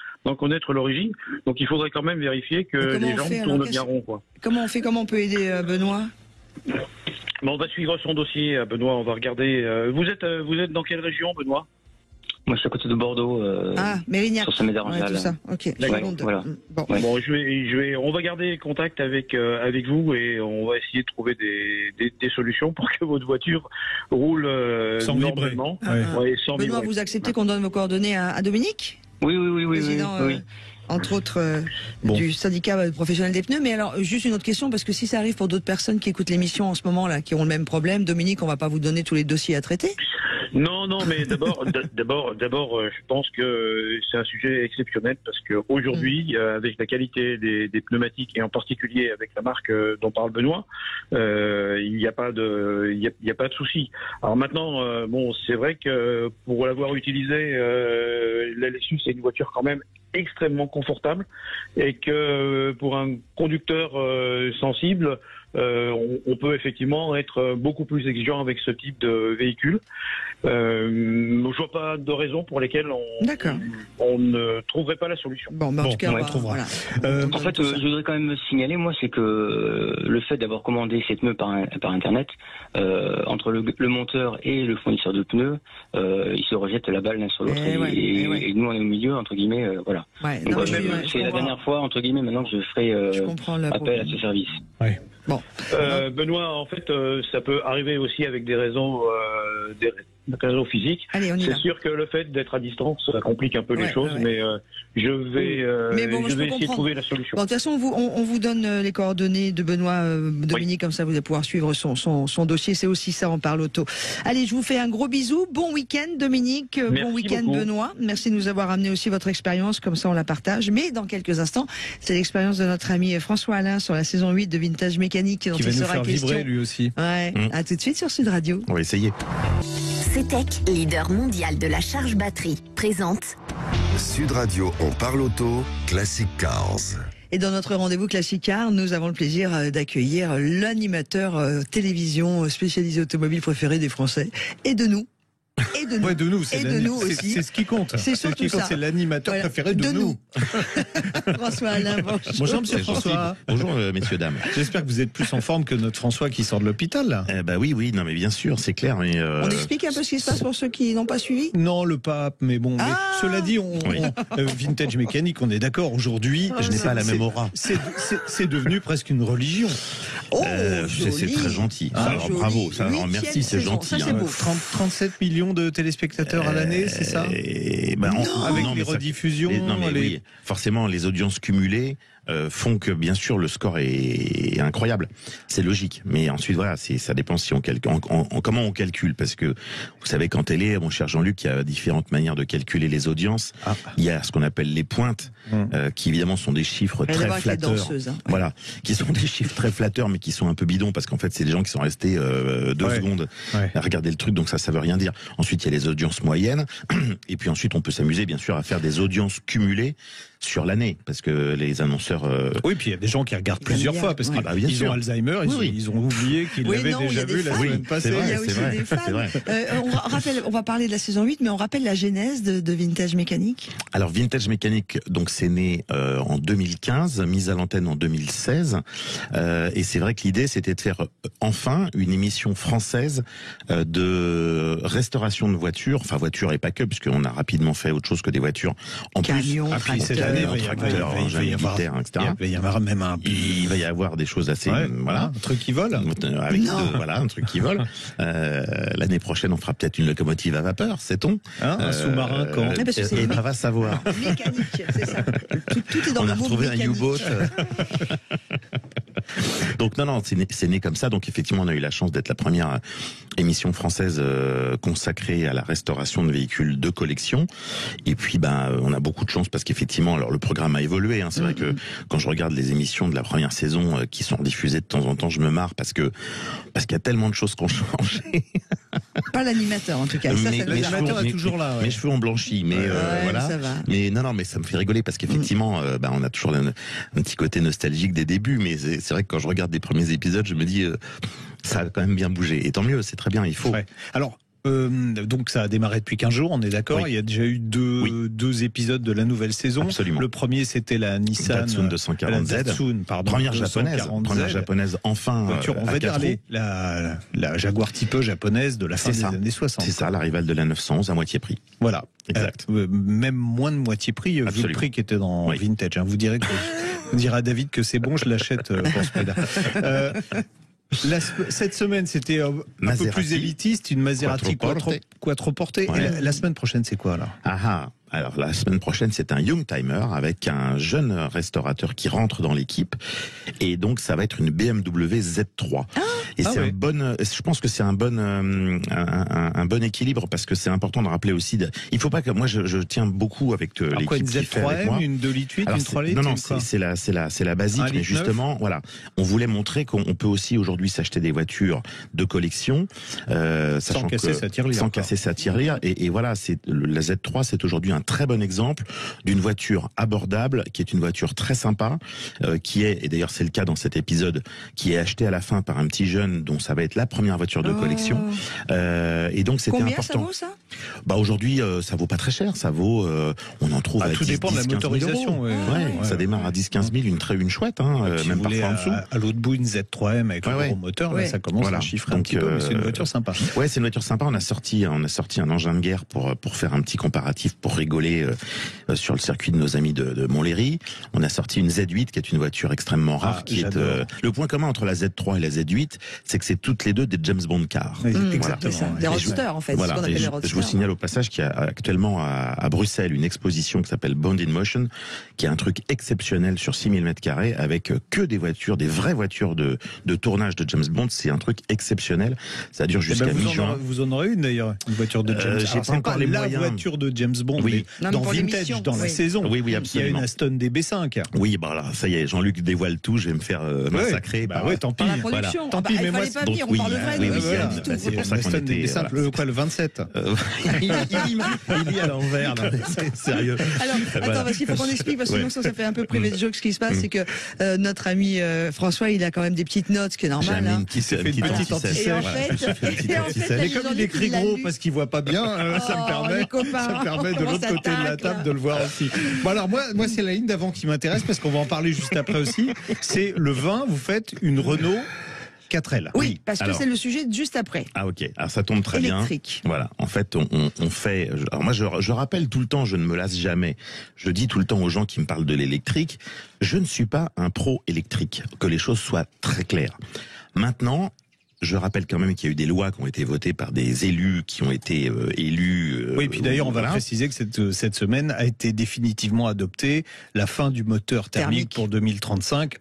l'origine. Donc il faudrait quand même vérifier que les jambes tournent bien rond. Quoi. Comment on fait? Comment on peut aider Benoît? On va suivre son dossier, Benoît. On va regarder. Vous êtes dans quelle région, Benoît? Moi, je suis à côté de Bordeaux. Mérignac. Sur Saint-Médard-en-Jalles. Tout ça. Ok. Voilà. Bon, on va garder contact avec vous et on va essayer de trouver des solutions pour que votre voiture roule normalement. Sans Benoît, vibrer. vous acceptez qu'on donne vos coordonnées à Dominique? Oui. Président, entre autres du syndicat professionnel des pneus. Mais alors, juste une autre question, parce que si ça arrive pour d'autres personnes qui écoutent l'émission en ce moment là, qui ont le même problème, Dominique, on va pas vous donner tous les dossiers à traiter? Non, mais d'abord, je pense que c'est un sujet exceptionnel parce que aujourd'hui, avec la qualité des pneumatiques et en particulier avec la marque dont parle Benoît, il n'y a pas de souci. Alors maintenant, c'est vrai que pour l'avoir utilisé, la Lexus c'est une voiture quand même extrêmement confortable et que pour un conducteur sensible, on peut effectivement être beaucoup plus exigeant avec ce type de véhicule. Je vois pas de raison pour lesquelles on ne trouverait pas la solution. En tout cas, on trouvera. Voilà. En fait, je voudrais quand même me signaler, moi, c'est que le fait d'avoir commandé ces pneus par Internet, entre le monteur et le fournisseur de pneus, ils se rejettent la balle l'un sur l'autre et nous on est au milieu, entre guillemets, voilà. C'est la dernière fois, entre guillemets, maintenant que je ferai appel à ce service. Ouais. Bon. Benoît, en fait, ça peut arriver aussi avec des réseaux physiques. C'est sûr que le fait d'être à distance, ça complique un peu les choses, mais je vais essayer de trouver la solution. Bon, de toute façon, on vous donne les coordonnées de Benoît Dominique, comme ça vous allez pouvoir suivre son dossier. C'est aussi ça, on parle auto. Allez, je vous fais un gros bisou. Bon week-end, Dominique. Bon week-end, Benoît. Merci de nous avoir amené aussi votre expérience, comme ça on la partage. Mais dans quelques instants, c'est l'expérience de notre ami François Alain sur la saison 8 de Vintage Mécanique. Dont qui va nous faire vibrer lui aussi. À tout de suite sur Sud Radio. On va essayer. CETEC, leader mondial de la charge batterie, présente Sud Radio, on parle auto, Classic Cars. Et dans notre rendez-vous Classic Car, nous avons le plaisir d'accueillir l'animateur télévision spécialisé automobile préféré des Français et de nous. Et de nous, c'est ce qui compte. C'est surtout ça. C'est l'animateur préféré de nous. François Alain. Bonjour Monsieur François. Bonjour messieurs dames. J'espère que vous êtes plus en forme que notre François qui sort de l'hôpital là. Oui, non mais bien sûr, c'est clair. Mais on explique un peu ce qui se passe pour ceux qui n'ont pas suivi. Non, le pape, mais bon. Mais cela dit, Vintage Mécanique, on est d'accord aujourd'hui. Je n'ai pas la même aura. C'est devenu presque une religion. C'est très gentil. Alors bravo, merci, c'est gentil. 37 millions de téléspectateurs à l'année, c'est ça? Avec les rediffusions. Oui, forcément, les audiences cumulées font que bien sûr le score est incroyable. C'est logique, mais ensuite voilà, ça dépend si on comment on calcule, parce que vous savez qu'en télé, mon cher Jean-Luc, il y a différentes manières de calculer les audiences. Il y a ce qu'on appelle les pointes, qui évidemment sont des chiffres très flatteurs. Voilà, qui sont des chiffres très flatteurs, mais qui sont un peu bidons parce qu'en fait c'est des gens qui sont restés 2 secondes à regarder le truc, donc ça veut rien dire. Ensuite il y a les audiences moyennes, et puis ensuite on peut s'amuser bien sûr à faire des audiences cumulées sur l'année, parce que les annonceurs... Oui, puis il y a des gens qui regardent plusieurs fois, parce qu'ils ont Alzheimer, ils ont oublié qu'ils l'avaient déjà vu la semaine passée. C'est vrai. On va parler de la saison 8, mais on rappelle la genèse de Vintage Mécanique. Alors Vintage Mécanique, donc c'est né en 2015, mise à l'antenne en 2016, et c'est vrai que l'idée c'était de faire enfin une émission française de restauration de voitures, enfin voitures et pas que, puisqu'on a rapidement fait autre chose que des voitures en camion, plus. année, il va y avoir militaire, etc. Il va y avoir même il va y avoir des choses assez, voilà, un truc qui vole. Avec voilà, un truc qui vole. L'année prochaine, on fera peut-être une locomotive à vapeur, sait-on. Un sous-marin quand et on va savoir. Mécanique, c'est ça. Tout est dans on le a mot retrouvé mécanique. un U-boat. Donc non, c'est né comme ça. Donc effectivement, on a eu la chance d'être la première émission française consacrée à la restauration de véhicules de collection. Et puis, on a beaucoup de chance parce qu'effectivement, alors le programme a évolué. Hein. C'est vrai que quand je regarde les émissions de la première saison qui sont diffusées de temps en temps, je me marre parce qu'il y a tellement de choses qui ont changé. Pas l'animateur en tout cas. L'animateur est toujours là. Mes cheveux ont blanchi, mais voilà. Ça va. Mais non, mais ça me fait rigoler parce qu'effectivement, on a toujours un petit côté nostalgique des débuts. Mais c'est vrai que quand je regarde les premiers épisodes, je me dis ça a quand même bien bougé. Et tant mieux, c'est très bien, il faut. Ouais. Alors, donc ça a démarré depuis 15 jours, on est d'accord. Il y a déjà eu deux épisodes de la nouvelle saison. Absolument. Le premier, c'était la Nissan Datsun 240Z. Première japonaise, enfin. Voiture, on va dire la Jaguar type japonaise de la fin des années 60. C'est ça, la rivale de la 911 à moitié prix. Voilà. Exact. Même moins de moitié prix, vu le prix qui était dans Vintage. Hein. Vous direz on dira à David que c'est bon, je l'achète pour ce prix-là. Cette semaine, c'était un peu plus élitiste, une Maserati quattroportée. Et la semaine prochaine, c'est quoi là? Alors la semaine prochaine, c'est un Youngtimer avec un jeune restaurateur qui rentre dans l'équipe, et donc ça va être une BMW Z3. Et c'est un bon. Je pense que c'est un bon équilibre parce que c'est important de rappeler aussi. Il faut pas que moi je tiens beaucoup avec l'équipe une qui fait avec moi. Une 2 litres 8, une 3 litres. Non, c'est la basique. Mais justement, voilà, on voulait montrer qu'on peut aussi aujourd'hui s'acheter des voitures de collection sans casser sa tirelire. Et voilà, la Z3, c'est aujourd'hui un très bon exemple d'une voiture abordable, qui est une voiture très sympa, qui est, et d'ailleurs c'est le cas dans cet épisode, qui est achetée à la fin par un petit jeune dont ça va être la première voiture de collection. Et donc c'était important. Combien ça vaut ça? Aujourd'hui, ça vaut pas très cher. Ça vaut, on en trouve à 10, tout dépend de la motorisation. Ça démarre à 10-15 000, une chouette, même parfois en dessous. À l'autre bout, une Z3M avec le gros moteur, là, ça commence à chiffrer un petit peu, mais c'est une voiture sympa. Ouais, c'est une voiture sympa. On a sorti un engin de guerre pour faire un petit comparatif, pour rigoler sur le circuit de nos amis de Montlhéry. On a sorti une Z8 qui est une voiture extrêmement rare, qui est le point commun entre la Z3 et la Z8, c'est que c'est toutes les deux des James Bond cars. Exactement. Des roadsters en fait. Voilà. Je vous signale au passage qu'il y a actuellement à Bruxelles une exposition qui s'appelle Bond in Motion, qui est un truc exceptionnel sur 6000 m² avec que des voitures, des vraies voitures de tournage de James Bond. C'est un truc exceptionnel. Ça dure jusqu'à mi-juin. Vous en aurez une d'ailleurs, une voiture de James Bond. J'ai pas encore les moyens. La voiture de James Bond, dans Vintage, dans la saison. Oui, il y a absolument. une Aston DB5. Oui, là, ça y est, Jean-Luc dévoile tout. Je vais me faire massacrer. Tant pis. Tant pis, mais moi, on parle vrai. C'est pour ça qu'on était. Le 27. Il lit à l'envers. C'est sérieux. Alors, attends, parce qu'il faut qu'on explique, parce que sinon ça fait un peu privé de joke. Ce qui se passe, c'est que notre ami François, il a quand même des petites notes, ce qui est normal. J'ai mis une petite anticelle. Et en fait, mais comme il écrit gros parce qu'il voit pas bien, ça me permet de l'autre côté de la table de le voir aussi. Bon alors moi c'est la ligne d'avant qui m'intéresse parce qu'on va en parler juste après aussi. C'est le vin, vous faites une Renault 4L. Oui, parce que c'est le sujet juste après. Ah ok, alors ça tombe très électrique. Bien. Voilà, en fait on fait... Alors moi je rappelle tout le temps, je ne me lasse jamais, je dis tout le temps aux gens qui me parlent de l'électrique, je ne suis pas un pro électrique, que les choses soient très claires. Maintenant... Je rappelle quand même qu'il y a eu des lois qui ont été votées par des élus qui ont été élus. Oui, et puis d'ailleurs, on va préciser que cette semaine a été définitivement adoptée la fin du moteur thermique pour 2035,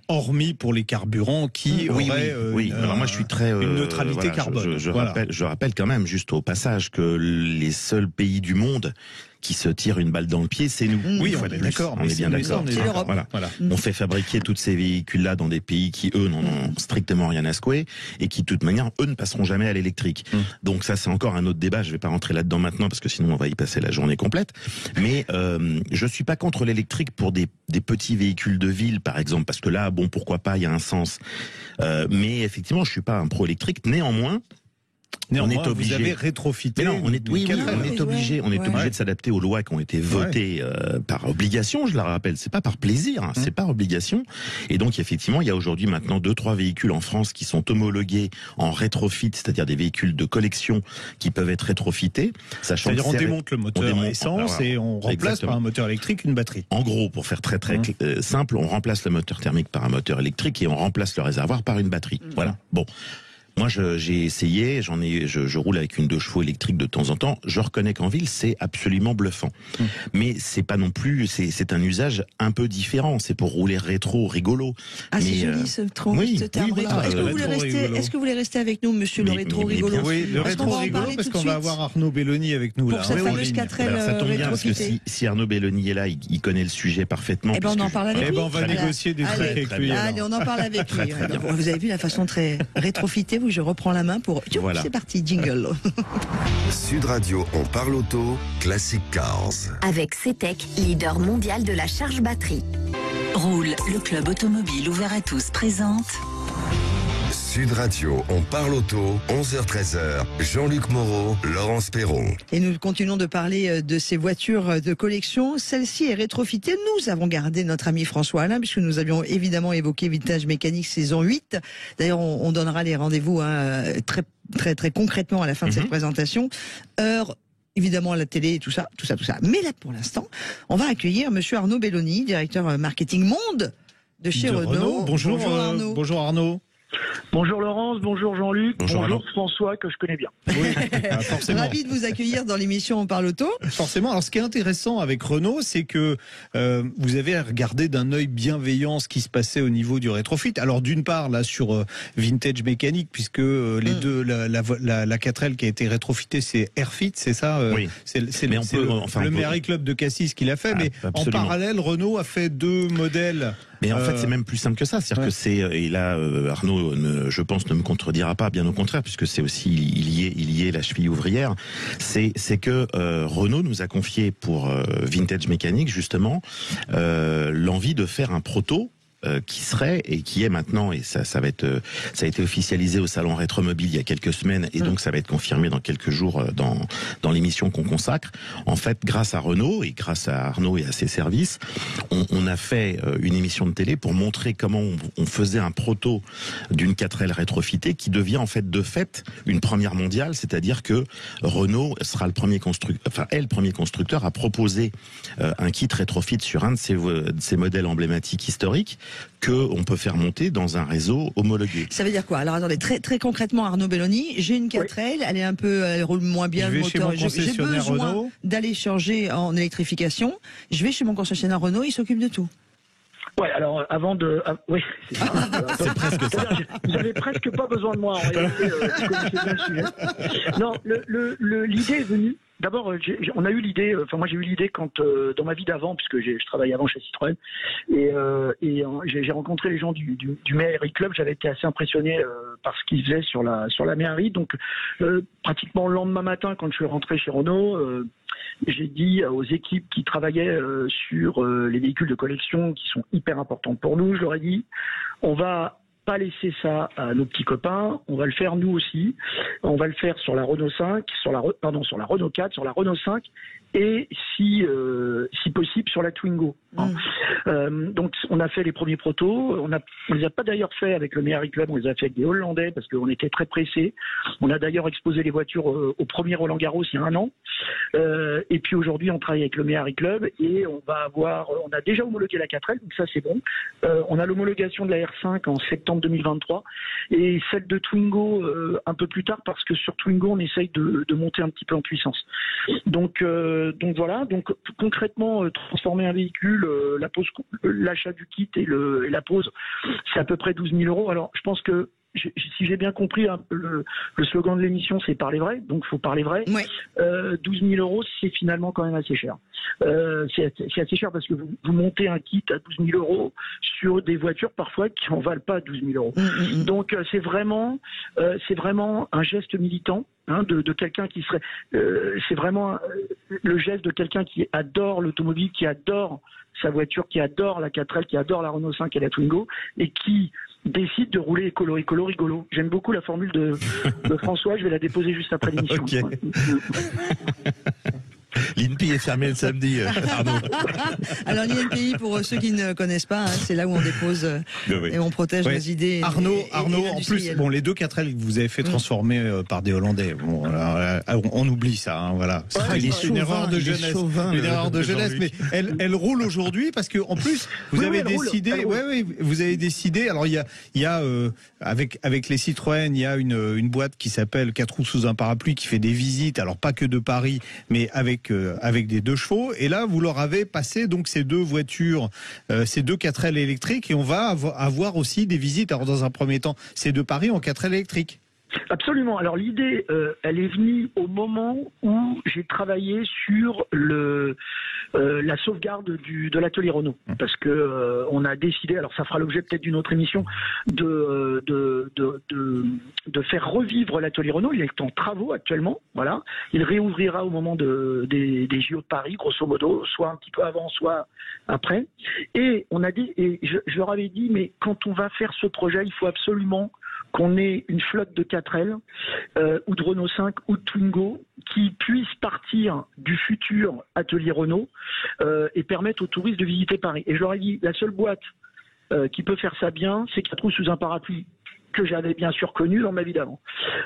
hormis pour les carburants qui auraient alors moi je suis très une neutralité carbone. Je rappelle quand même juste au passage que les seuls pays du monde qui se tire une balle dans le pied, c'est nous. Oui, on est d'accord. On est bien d'accord. C'est l'Europe. Voilà. On fait fabriquer tous ces véhicules-là dans des pays qui, eux, n'en ont strictement rien à secouer et qui, de toute manière, eux, ne passeront jamais à l'électrique. Donc ça, c'est encore un autre débat. Je vais pas rentrer là-dedans maintenant parce que sinon, on va y passer la journée complète. Mais je suis pas contre l'électrique pour des petits véhicules de ville, par exemple, parce que là, bon, pourquoi pas, il y a un sens. Mais effectivement, je suis pas un pro-électrique. Néanmoins, Néanmoins, vous avez rétrofité. On est obligé de s'adapter aux lois qui ont été votées par obligation. Je la rappelle, c'est pas par plaisir, hein, c'est par obligation. Et donc effectivement, il y a aujourd'hui maintenant 2-3 véhicules en France qui sont homologués en rétrofit, c'est-à-dire des véhicules de collection qui peuvent être rétrofités. C'est-à-dire on démonte le moteur essence et on remplace par un moteur électrique une batterie. En gros, pour faire très simple, on remplace le moteur thermique par un moteur électrique et on remplace le réservoir par une batterie. Voilà. Bon. Moi, j'ai essayé, je roule avec une 2 chevaux électrique de temps en temps. Je reconnais qu'en ville, c'est absolument bluffant. Mais c'est pas non plus, c'est un usage un peu différent. C'est pour rouler rétro, rigolo. Ah, c'est joli ce terme rétro. Est-ce que vous voulez rester avec nous, monsieur le rétro rigolo? Oui, le rétro rigolo, parce qu'on va avoir Arnaud Belloni avec nous. Pour cette fameuse 4L ça tombe bien, parce que si Arnaud Belloni est là, il connaît le sujet parfaitement. Eh ben, on en parle avec lui. On va négocier des trucs avec lui. Allez, on en parle avec lui. Vous avez vu la façon très rétrofitée, je reprends la main pour... Voilà. C'est parti, jingle. Sud Radio, on parle auto, Classic Cars. Avec CETEC, leader mondial de la charge batterie. Roule, le club automobile ouvert à tous présente... Sud Radio, on parle auto, 11h-13h, Jean-Luc Moreau, Laurence Perron. Et nous continuons de parler de ces voitures de collection. Celle-ci est rétrofitée. Nous avons gardé notre ami François Alain, puisque nous avions évidemment évoqué Vintage Mécanique saison 8. D'ailleurs, on donnera les rendez-vous très concrètement à la fin de cette présentation. Heure, évidemment, à la télé, tout ça. Mais là, pour l'instant, on va accueillir monsieur Arnaud Belloni, directeur marketing monde de chez Renault. Bonjour Arnaud. Bonjour Arnaud. Bonjour Laurence, bonjour Jean-Luc, bonjour François que je connais bien. Oui, forcément. Ravi de vous accueillir dans l'émission On parle auto. Forcément. Alors ce qui est intéressant avec Renault, c'est que vous avez regardé d'un œil bienveillant ce qui se passait au niveau du rétrofit. Alors d'une part là sur Vintage Mécanique, puisque les deux, la 4L qui a été rétrofitée, c'est Airfit, c'est ça Oui. C'est le Mary Club de Cassis qui l'a fait, mais absolument. En parallèle, Renault a fait 2 modèles. Mais en fait, c'est même plus simple que ça. C'est-à-dire que et là, Arnaud, je pense, ne me contredira pas, bien au contraire, puisque c'est aussi, il y est la cheville ouvrière. C'est que Renault nous a confié pour Vintage Mécanique, justement, l'envie de faire un proto qui serait et qui est maintenant, et ça a été officialisé au salon Rétromobile il y a quelques semaines, et donc ça va être confirmé dans quelques jours dans l'émission qu'on consacre. En fait, grâce à Renault et grâce à Arnaud et à ses services, on a fait une émission de télé pour montrer comment on faisait un proto d'une 4L rétrofitée qui devient en fait de fait une première mondiale, c'est-à-dire que Renault sera le premier constructeur à proposer un kit rétrofit sur un de ses modèles emblématiques historiques que on peut faire monter dans un réseau homologué. Ça veut dire quoi? Alors attendez, très concrètement, Arnaud Belloni, j'ai une 4L, elle roule moins bien le moteur. J'ai besoin d'aller changer en électrification. Je vais chez mon concessionnaire Renault, il s'occupe de tout. Ouais, alors avant de... oui, c'est ça. C'est presque ça. Vous n'avez presque pas besoin de moi, en réalité, vous connaissez bien le sujet. Non, l'idée est venue. D'abord, on a eu l'idée, moi j'ai eu l'idée quand, dans ma vie d'avant, puisque je travaillais avant chez Citroën, et j'ai rencontré les gens du Mary Club, j'avais été assez impressionné par ce qu'ils faisaient sur la Mary, donc pratiquement le lendemain matin, quand je suis rentré chez Renault, j'ai dit aux équipes qui travaillaient sur les véhicules de collection, qui sont hyper importants pour nous, je leur ai dit, on va pas laisser ça à nos petits copains, on va le faire nous aussi. On va le faire sur la Renault 5, sur la Renault 4, sur la Renault 5 et si possible sur la Twingo. Donc on a fait les premiers protos, on les a pas d'ailleurs fait avec le Mary Club, on les a fait avec des Hollandais parce qu'on était très pressés. On a d'ailleurs exposé les voitures au premier Roland Garros il y a 1 an. Et puis aujourd'hui on travaille avec le Mary Club et on a déjà homologué la 4L, donc ça c'est bon. On a l'homologation de la R5 en septembre 2023 et celle de Twingo un peu plus tard parce que sur Twingo on essaye de monter un petit peu en puissance. Donc voilà, donc concrètement transformer un véhicule, l'achat du kit et la pose, c'est à peu près 12 000 euros. Alors je pense que si j'ai bien compris, le slogan de l'émission, c'est parler vrai, donc il faut parler vrai. Ouais. 12 000 euros, c'est finalement quand même assez cher. C'est assez cher parce que vous montez un kit à 12 000 euros sur des voitures parfois qui en valent pas 12 000 euros. Donc c'est vraiment un geste militant. De quelqu'un qui serait, c'est vraiment le geste de quelqu'un qui adore l'automobile, qui adore sa voiture, qui adore la 4L, qui adore la Renault 5 et la Twingo, et qui décide de rouler écolo rigolo. J'aime beaucoup la formule de François, je vais la déposer juste après l'émission. Okay. L'INPI est fermé le samedi, Arnaud. Alors l'INPI, pour ceux qui ne connaissent pas, c'est là où on dépose et on protège nos idées. Arnaud, en plus, les 2 4L que vous avez fait transformer par des Hollandais, on oublie ça, voilà. C'est une erreur de jeunesse, mais elle roule aujourd'hui parce que en plus vous avez décidé. Alors il y a avec les Citroën, il y a une boîte qui s'appelle 4 roues sous un parapluie qui fait des visites, alors pas que de Paris, mais avec des 2 chevaux, et là vous leur avez passé donc ces 2 voitures, ces 2 4L électriques, et on va avoir aussi des visites, alors dans un premier temps c'est de Paris en 4L électrique. Absolument. Alors l'idée, elle est venue au moment où j'ai travaillé sur la sauvegarde de l'atelier Renault, parce que on a décidé, alors ça fera l'objet peut-être d'une autre émission, de faire revivre l'atelier Renault. Il est en travaux actuellement, voilà. Il réouvrira au moment des JO de Paris, grosso modo, soit un petit peu avant, soit après. Et on a dit, et je leur avais dit, mais quand on va faire ce projet, il faut absolument qu'on ait une flotte de 4L ou de Renault 5 ou de Twingo qui puisse partir du futur atelier Renault et permettre aux touristes de visiter Paris. Et je leur ai dit, la seule boîte qui peut faire ça bien, c'est 4 roues sous un parapluie, que j'avais bien sûr connu dans ma vie d'avant.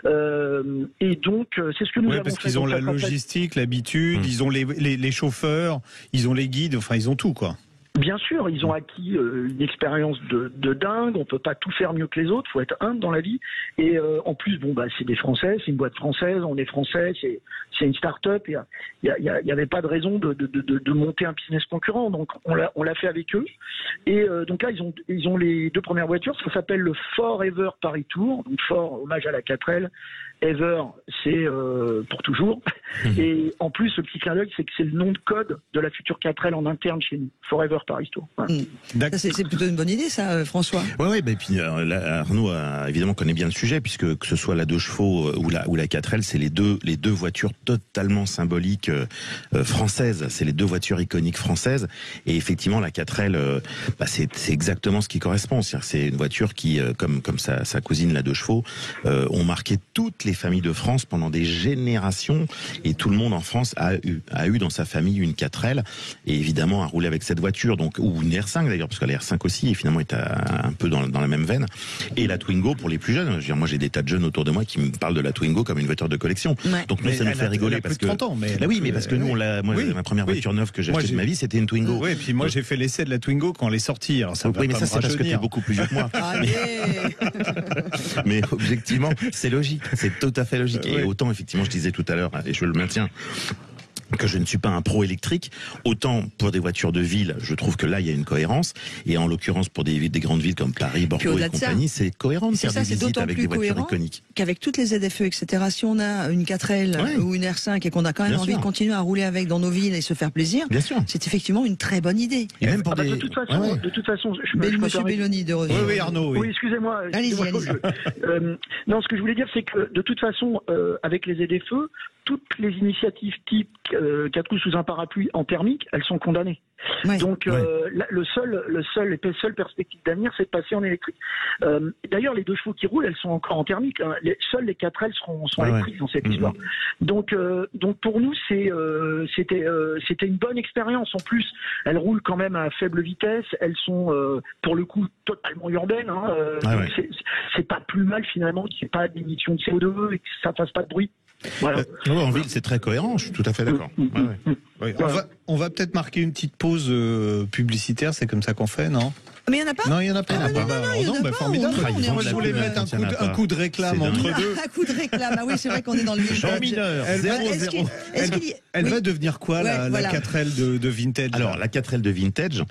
Et donc, c'est ce que nous avons fait. Parce qu'ils ont la logistique, l'habitude, ils ont les chauffeurs, ils ont les guides, enfin ils ont tout, quoi. Bien sûr, ils ont acquis une expérience de dingue. On peut pas tout faire mieux que les autres. Faut être humble dans la vie. Et en plus, c'est des Français, c'est une boîte française. On est français, c'est une start-up. Il y avait pas de raison de monter un business concurrent. Donc on l'a fait avec eux. Et donc là, ils ont les 2 premières voitures. Ça s'appelle le Forever Paris Tour. Donc Fort, hommage à la 4L. Ever, c'est pour toujours. Et en plus, le petit clin d'œil, c'est que c'est le nom de code de la future 4L en interne chez nous. Forever Paris Tour. Voilà. C'est plutôt une bonne idée, ça, François. Oui, et puis Arnaud évidemment connaît bien le sujet, puisque que ce soit la 2 chevaux ou la 4L, c'est les deux voitures totalement symboliques françaises. C'est les 2 voitures iconiques françaises. Et effectivement, la 4L, c'est exactement ce qui correspond. C'est une voiture qui, comme sa cousine, la 2 chevaux, ont marqué toutes les familles de France pendant des générations, et tout le monde en France a eu dans sa famille une 4L, et évidemment a roulé avec cette voiture, donc, ou une R5 d'ailleurs, parce que la R5 aussi finalement est un peu dans la même veine, et la Twingo pour les plus jeunes. Je veux dire, moi j'ai des tas de jeunes autour de moi qui me parlent de la Twingo comme une voiture de collection. Ouais. Donc nous, ça nous fait rigoler parce que 30 ans, mais parce que nous ma première voiture neuve que j'ai achetée de ma vie, c'était une Twingo. Oui, et puis moi j'ai fait l'essai de la Twingo quand elle est sortie. Alors ça mais ça c'est parce que tu es beaucoup plus vieux que moi. Mais objectivement, c'est logique, c'est tout à fait logique. Et autant effectivement, je disais tout à l'heure, et je le maintiens, que je ne suis pas un pro électrique, autant pour des voitures de ville, je trouve que là il y a une cohérence, et en l'occurrence pour des grandes villes comme Paris, Bordeaux et compagnie, c'est cohérent de faire des visites avec des voitures iconiques. Qu'avec toutes les ZFE, etc., si on a une 4L ou une R5 et qu'on a quand même envie de continuer à rouler avec dans nos villes et se faire plaisir, c'est effectivement une très bonne idée. Et même pour de toute façon, Monsieur Belloni de revenir. Oui, Arnaud. Oui, excusez-moi. Allez-y. Non, ce que je voulais dire, c'est que de toute façon, avec les ZFE, toutes les initiatives type 4 roues sous un parapluie en thermique, elles sont condamnées. Ouais. Donc la seule perspective d'avenir, c'est de passer en électrique. D'ailleurs, les 2 chevaux qui roulent, elles sont encore en thermique. Hein. Seules les 4L sont électriques dans cette histoire. Donc pour nous, c'était une bonne expérience. En plus, elles roulent quand même à faible vitesse. Elles sont pour le coup totalement urbaines. Hein. C'est pas plus mal finalement qu'il n'y ait pas d'émission de CO2 et que ça fasse pas de bruit. Voilà. En ville, c'est très cohérent, je suis tout à fait d'accord. On va peut-être marquer une petite pause publicitaire, c'est comme ça qu'on fait, non ? Mais il n'y en a pas ? Non, il n'y en a pas. Formidable. Je voulais mettre un coup de réclame entre deux. Un coup de réclame, oui, c'est vrai qu'on est dans le Jean Mineur, 0-0. Elle va devenir quoi, la 4L de Vintage ? Alors, la 4L de Vintage...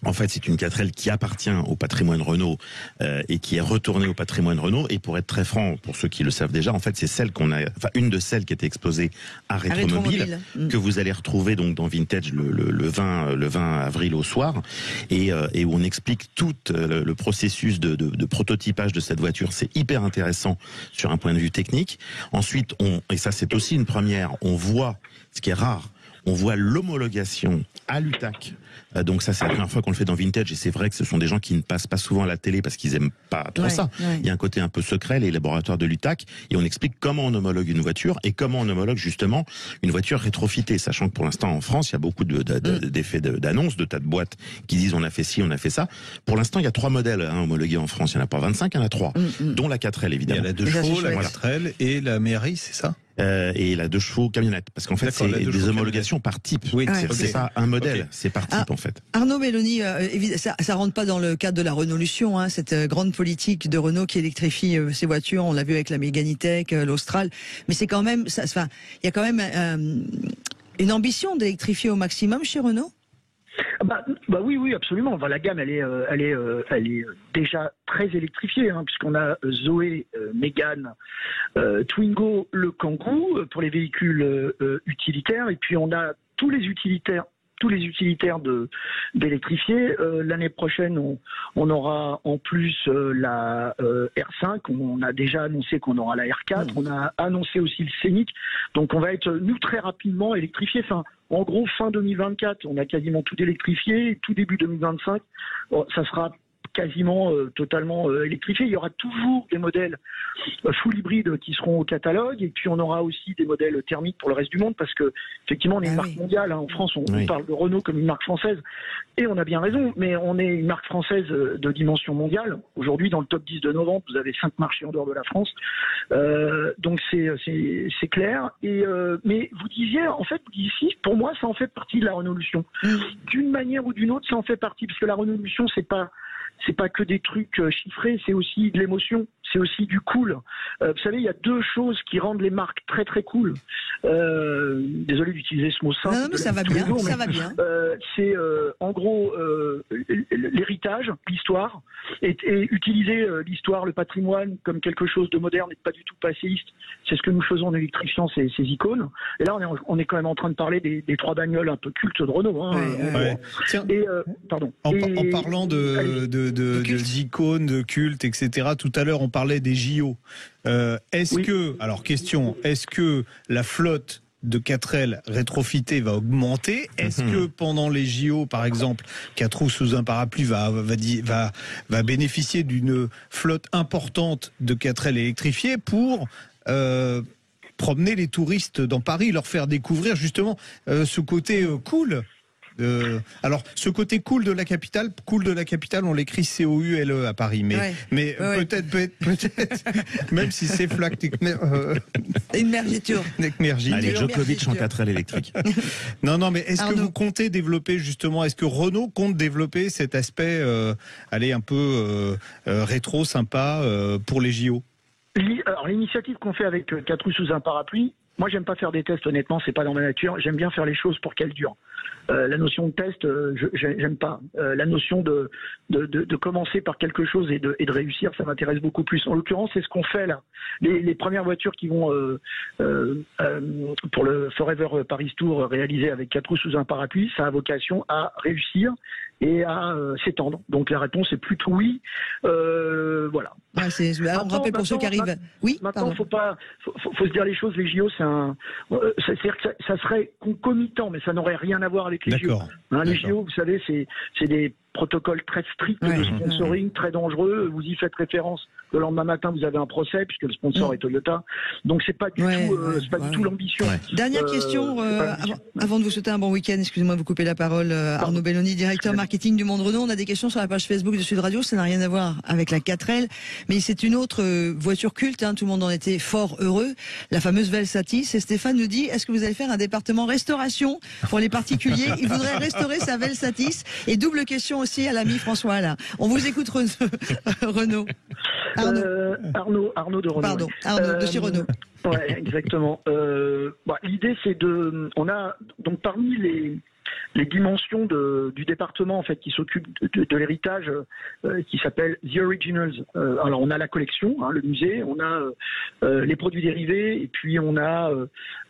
En fait, c'est une 4L qui appartient au patrimoine Renault et qui est retournée au patrimoine Renault. Et pour être très franc, pour ceux qui le savent déjà, en fait, c'est une de celles qui était exposée à Rétromobile, que vous allez retrouver donc dans Vintage le 20 avril au soir, et où on explique tout le processus de prototypage de cette voiture. C'est hyper intéressant sur un point de vue technique. Ensuite, et ça c'est aussi une première, on voit, ce qui est rare, On voit l'homologation à l'UTAC. Donc ça, c'est la première fois qu'on le fait dans Vintage, et c'est vrai que ce sont des gens qui ne passent pas souvent à la télé parce qu'ils aiment pas trop ça. Ouais. Il y a un côté un peu secret, les laboratoires de l'UTAC, et on explique comment on homologue une voiture et comment on homologue justement une voiture rétrofitée, sachant que pour l'instant en France, il y a beaucoup d'effets d'annonces, de tas de boîtes qui disent on a fait ci, on a fait ça. Pour l'instant, il y a 3 modèles homologués en France. Il n'y en a pas 25, il y en a 3, dont la 4L évidemment. Il y a la 2 chevaux, la 4L et la Méhari, c'est ça? Et la 2 chevaux camionnette, parce qu'en fait c'est des homologations par type. Oui, c'est pas un modèle, c'est par type en fait. Arnaud Belloni, ça rentre pas dans le cadre de la Renaulution, hein, cette grande politique de Renault qui électrifie ses voitures. On l'a vu avec la Mégane E-Tech, l'Austral, mais c'est quand même, il y a quand même une ambition d'électrifier au maximum chez Renault. Bah oui, absolument. La gamme, elle est déjà très électrifiée, hein, puisqu'on a Zoé, Mégane, Twingo, le Kangoo pour les véhicules utilitaires, et puis on a tous les utilitaires d'électrifier. L'année prochaine, on aura en plus la R5. On a déjà annoncé qu'on aura la R4. On a annoncé aussi le Scénic. Donc on va être, nous, très rapidement électrifiés. Enfin, en gros, fin 2024, on a quasiment tout électrifié. Tout début 2025, ça sera quasiment totalement électrifié. Il y aura toujours des modèles full hybrides qui seront au catalogue, et puis on aura aussi des modèles thermiques pour le reste du monde, parce que effectivement on est une marque mondiale, hein. En France on parle de Renault comme une marque française, et on a bien raison, mais on est une marque française de dimension mondiale. Aujourd'hui, dans le top 10 de novembre, vous avez 5 marchés en dehors de la France, donc c'est clair. Et mais vous disiez, en fait, ici, pour moi, ça en fait partie de la Renaulution. D'une manière ou d'une autre, ça en fait partie, parce que la Renaulution, c'est pas que des trucs chiffrés, c'est aussi de l'émotion, c'est aussi du cool. Vous savez, il y a 2 choses qui rendent les marques très très cool. Désolé d'utiliser ce mot simple. Non, mais ça va bien, ça va bien. C'est en gros l'héritage, l'histoire, et utiliser l'histoire, le patrimoine comme quelque chose de moderne et de pas du tout passéiste. C'est ce que nous faisons en électrifiant ces icônes. Et là, on est quand même en train de parler des 3 bagnoles un peu cultes de Renault. Hein. Tiens, pardon. En parlant d'icônes, de culte, etc. Tout à l'heure, on parlait des JO. Est-ce que la flotte de 4L rétrofitée va augmenter? Est-ce que pendant les JO, par exemple, 4 roues sous un parapluie va bénéficier d'une flotte importante de 4L électrifiées pour promener les touristes dans Paris, leur faire découvrir justement ce côté cool? Alors, ce côté cool de la capitale, on l'écrit C-O-U-L-E à Paris, mais peut-être, même si c'est flac, une mergiture. Allez, Djokovic en 4L électrique. Non, mais est-ce que vous comptez développer justement, est-ce que Renault compte développer cet aspect, un peu rétro, sympa pour les JO? Alors, l'initiative qu'on fait avec 4 roues sous un parapluie, moi, j'aime pas faire des tests, honnêtement, c'est pas dans ma nature. J'aime bien faire les choses pour qu'elles durent. La notion de test, j'aime pas. La notion de commencer par quelque chose et de réussir, ça m'intéresse beaucoup plus. En l'occurrence, c'est ce qu'on fait là. Les premières voitures qui vont pour le Forever Paris Tour réalisé avec 4 roues sous un parapluie, ça a vocation à réussir et à s'étendre. Donc la réponse est plutôt oui. Voilà. On rappelle pour ceux qui arrivent. Oui. Maintenant, faut se dire les choses. Les JO, c'est-à-dire que ça serait concomitant, mais ça n'aurait rien à voir avec les JO. Les JO, vous savez, c'est des protocoles très stricts de sponsoring, très dangereux. Vous y faites référence. Le lendemain matin, vous avez un procès puisque le sponsor est Toyota. Donc c'est pas du tout l'ambition. Dernière question avant de vous souhaiter un bon week-end. Excusez-moi de vous couper la parole, Arnaud Belloni, directeur marketing du Monde Renault. On a des questions sur la page Facebook de Sud Radio. Ça n'a rien à voir avec la 4L, mais c'est une autre voiture culte. Tout le monde en était fort heureux. La fameuse Velsatis. Et Stéphane nous dit, est-ce que vous allez faire un département restauration pour les particuliers? Il voudrait restaurer sa Velsatis. Et double question aussi à l'ami François Alain. On vous écoute, Renault. Arnaud de Renault. Pardon, Arnaud de chez Renault. Ouais, exactement. L'idée, c'est on a donc parmi les dimensions du département en fait qui s'occupe de l'héritage qui s'appelle The Originals. Alors on a la collection, le musée, on a les produits dérivés, et puis on a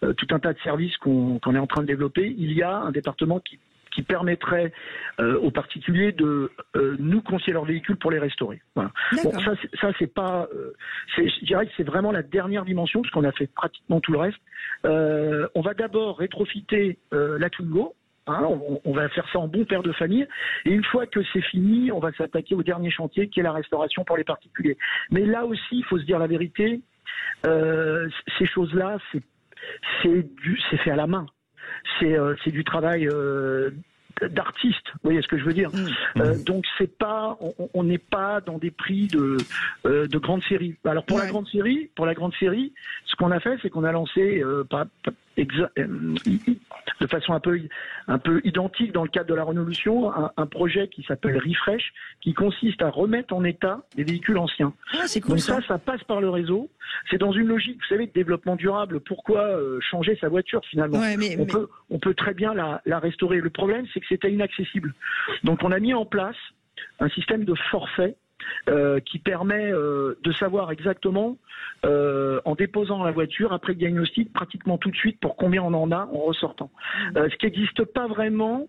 tout un tas de services qu'on est en train de développer. Il y a un département qui qui permettrait aux particuliers de nous confier leurs véhicules pour les restaurer. Voilà. Bon, ça c'est pas, je dirais que c'est vraiment la dernière dimension parce qu'on a fait pratiquement tout le reste. On va d'abord rétrofiter la Twingo. On va faire ça en bon père de famille. Et une fois que c'est fini, on va s'attaquer au dernier chantier qui est la restauration pour les particuliers. Mais là aussi, il faut se dire la vérité, ces choses-là, c'est fait à la main. C'est du travail d'artiste, vous voyez ce que je veux dire. Donc c'est pas, on n'est pas dans des prix de grande série. Alors pour la grande série, ce qu'on a fait, c'est qu'on a lancé de façon un peu identique dans le cadre de la Renaulution, un projet qui s'appelle Refresh, qui consiste à remettre en état les véhicules anciens. C'est cool. Donc ça passe par le réseau. C'est dans une logique, vous savez, de développement durable. Pourquoi changer sa voiture finalement? On peut très bien la restaurer. Le problème, c'est que c'était inaccessible. Donc on a mis en place un système de forfait qui permet de savoir exactement, en déposant la voiture, après le diagnostic, pratiquement tout de suite, pour combien on en a en ressortant. Ce qui n'existe pas vraiment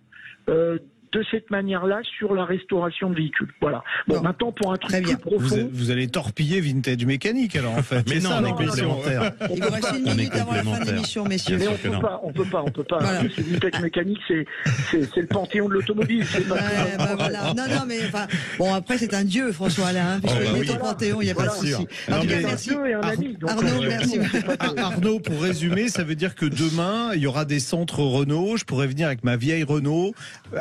de cette manière-là sur la restauration de véhicules. Voilà. Bon, maintenant, pour un truc plus profond... Vous allez torpiller Vintage Mécanique, alors, en fait. Mais non, on est complémentaires. Il vous reste une minute avant la fin de l'émission, messieurs. Mais on peut pas. Voilà. Vintage Mécanique, c'est le panthéon de l'automobile. Voilà. Non, mais enfin, bon, après, c'est un dieu, François Alain, puisqu'il est au panthéon, il n'y a pas de souci. En tout cas, merci. Arnaud, merci. Arnaud, pour résumer, ça veut dire que demain, il y aura des centres Renault. Je pourrais venir avec ma vieille Renault,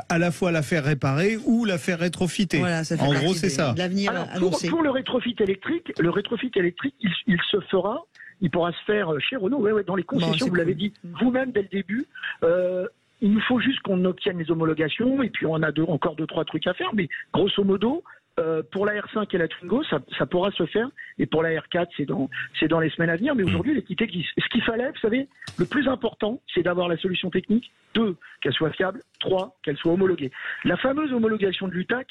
à la fois la faire réparer ou la faire rétrofiter. Voilà, ça fait en gros, c'est ça. L'avenir annoncé. Pour le rétrofit électrique, il se fera, il pourra se faire chez Renault, dans les concessions, vous l'avez dit vous-même dès le début. Il nous faut juste qu'on obtienne les homologations et puis on a encore 2-3 trucs à faire, mais grosso modo, pour la R5 et la Twingo, ça pourra se faire, et pour la R4, c'est dans les semaines à venir, mais aujourd'hui, les kits existent. Ce qu'il fallait, vous savez, le plus important, c'est d'avoir la solution technique, 2, qu'elle soit fiable, 3, qu'elle soit homologuée. La fameuse homologation de l'UTAC,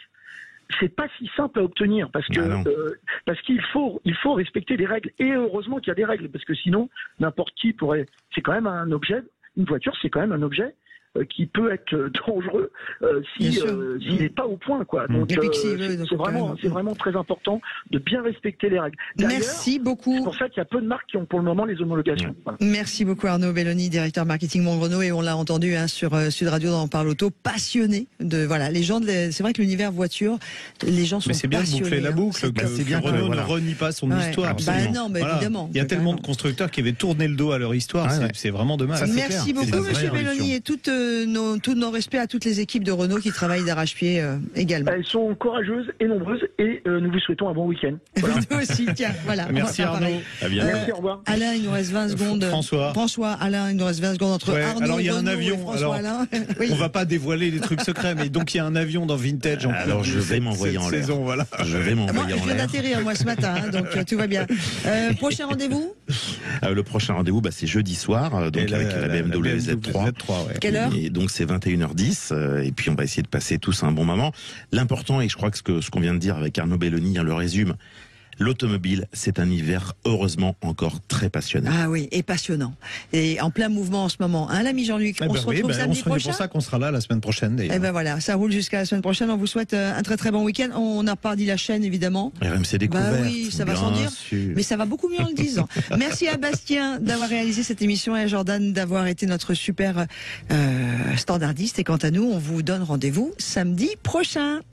c'est pas si simple à obtenir, parce qu'il faut respecter des règles, et heureusement qu'il y a des règles, parce que sinon, n'importe qui pourrait, c'est quand même un objet, une voiture, c'est quand même un objet qui peut être dangereux s'il n'est pas au point, quoi. Donc c'est vraiment très important de bien respecter les règles. Merci beaucoup. C'est pour ça qu'il y a peu de marques qui ont pour le moment les homologations. Voilà. Merci beaucoup Arnaud Belloni, directeur marketing Monde Renault, et on l'a entendu sur Sud Radio dans On Parle Auto, passionné de les gens. C'est vrai que l'univers voiture, les gens sont passionnés. Mais c'est bien de boucler la boucle, que Renault ne renie pas son histoire. Non, mais évidemment. Il y a tellement de constructeurs qui avaient tourné le dos à leur histoire. C'est vraiment dommage. Merci beaucoup Monsieur Belloni, et tous nos respects à toutes les équipes de Renault qui travaillent d'arrache-pied également. Elles sont courageuses et nombreuses, et nous vous souhaitons un bon week-end. Voilà. Nous aussi, tiens, voilà. Merci Arnaud. Merci, au revoir. Alain, il nous reste 20 secondes. François, Alain, il nous reste 20 secondes entre Arnaud, alors il y a un avion. François, Alain. Oui. On va pas dévoiler les trucs secrets, mais donc il y a un avion dans Vintage. Alors je vais m'envoyer en l'air. Je vais m'envoyer en l'air. Je viens d'atterrir moi ce matin, donc tout va bien. Prochain rendez-vous? Le prochain rendez-vous, c'est jeudi soir, donc avec la BMW Z3. Quelle heure? Et donc c'est 21h10, et puis on va essayer de passer tous un bon moment. L'important, et je crois que ce qu'on vient de dire avec Arnaud Belloni, le résume, l'automobile, c'est un hiver heureusement encore très passionnant. Ah oui, et passionnant. Et en plein mouvement en ce moment. Hein, l'ami Jean-Luc, on se retrouve samedi prochain. C'est pour ça qu'on sera là la semaine prochaine. Et ben voilà, ça roule jusqu'à la semaine prochaine. On vous souhaite un très très bon week-end. On n'a pas dit la chaîne évidemment. RMC Découverte. Oui, ça va sans dire. Mais ça va beaucoup mieux en le disant. Merci à Bastien d'avoir réalisé cette émission et à Jordan d'avoir été notre super standardiste. Et quant à nous, on vous donne rendez-vous samedi prochain.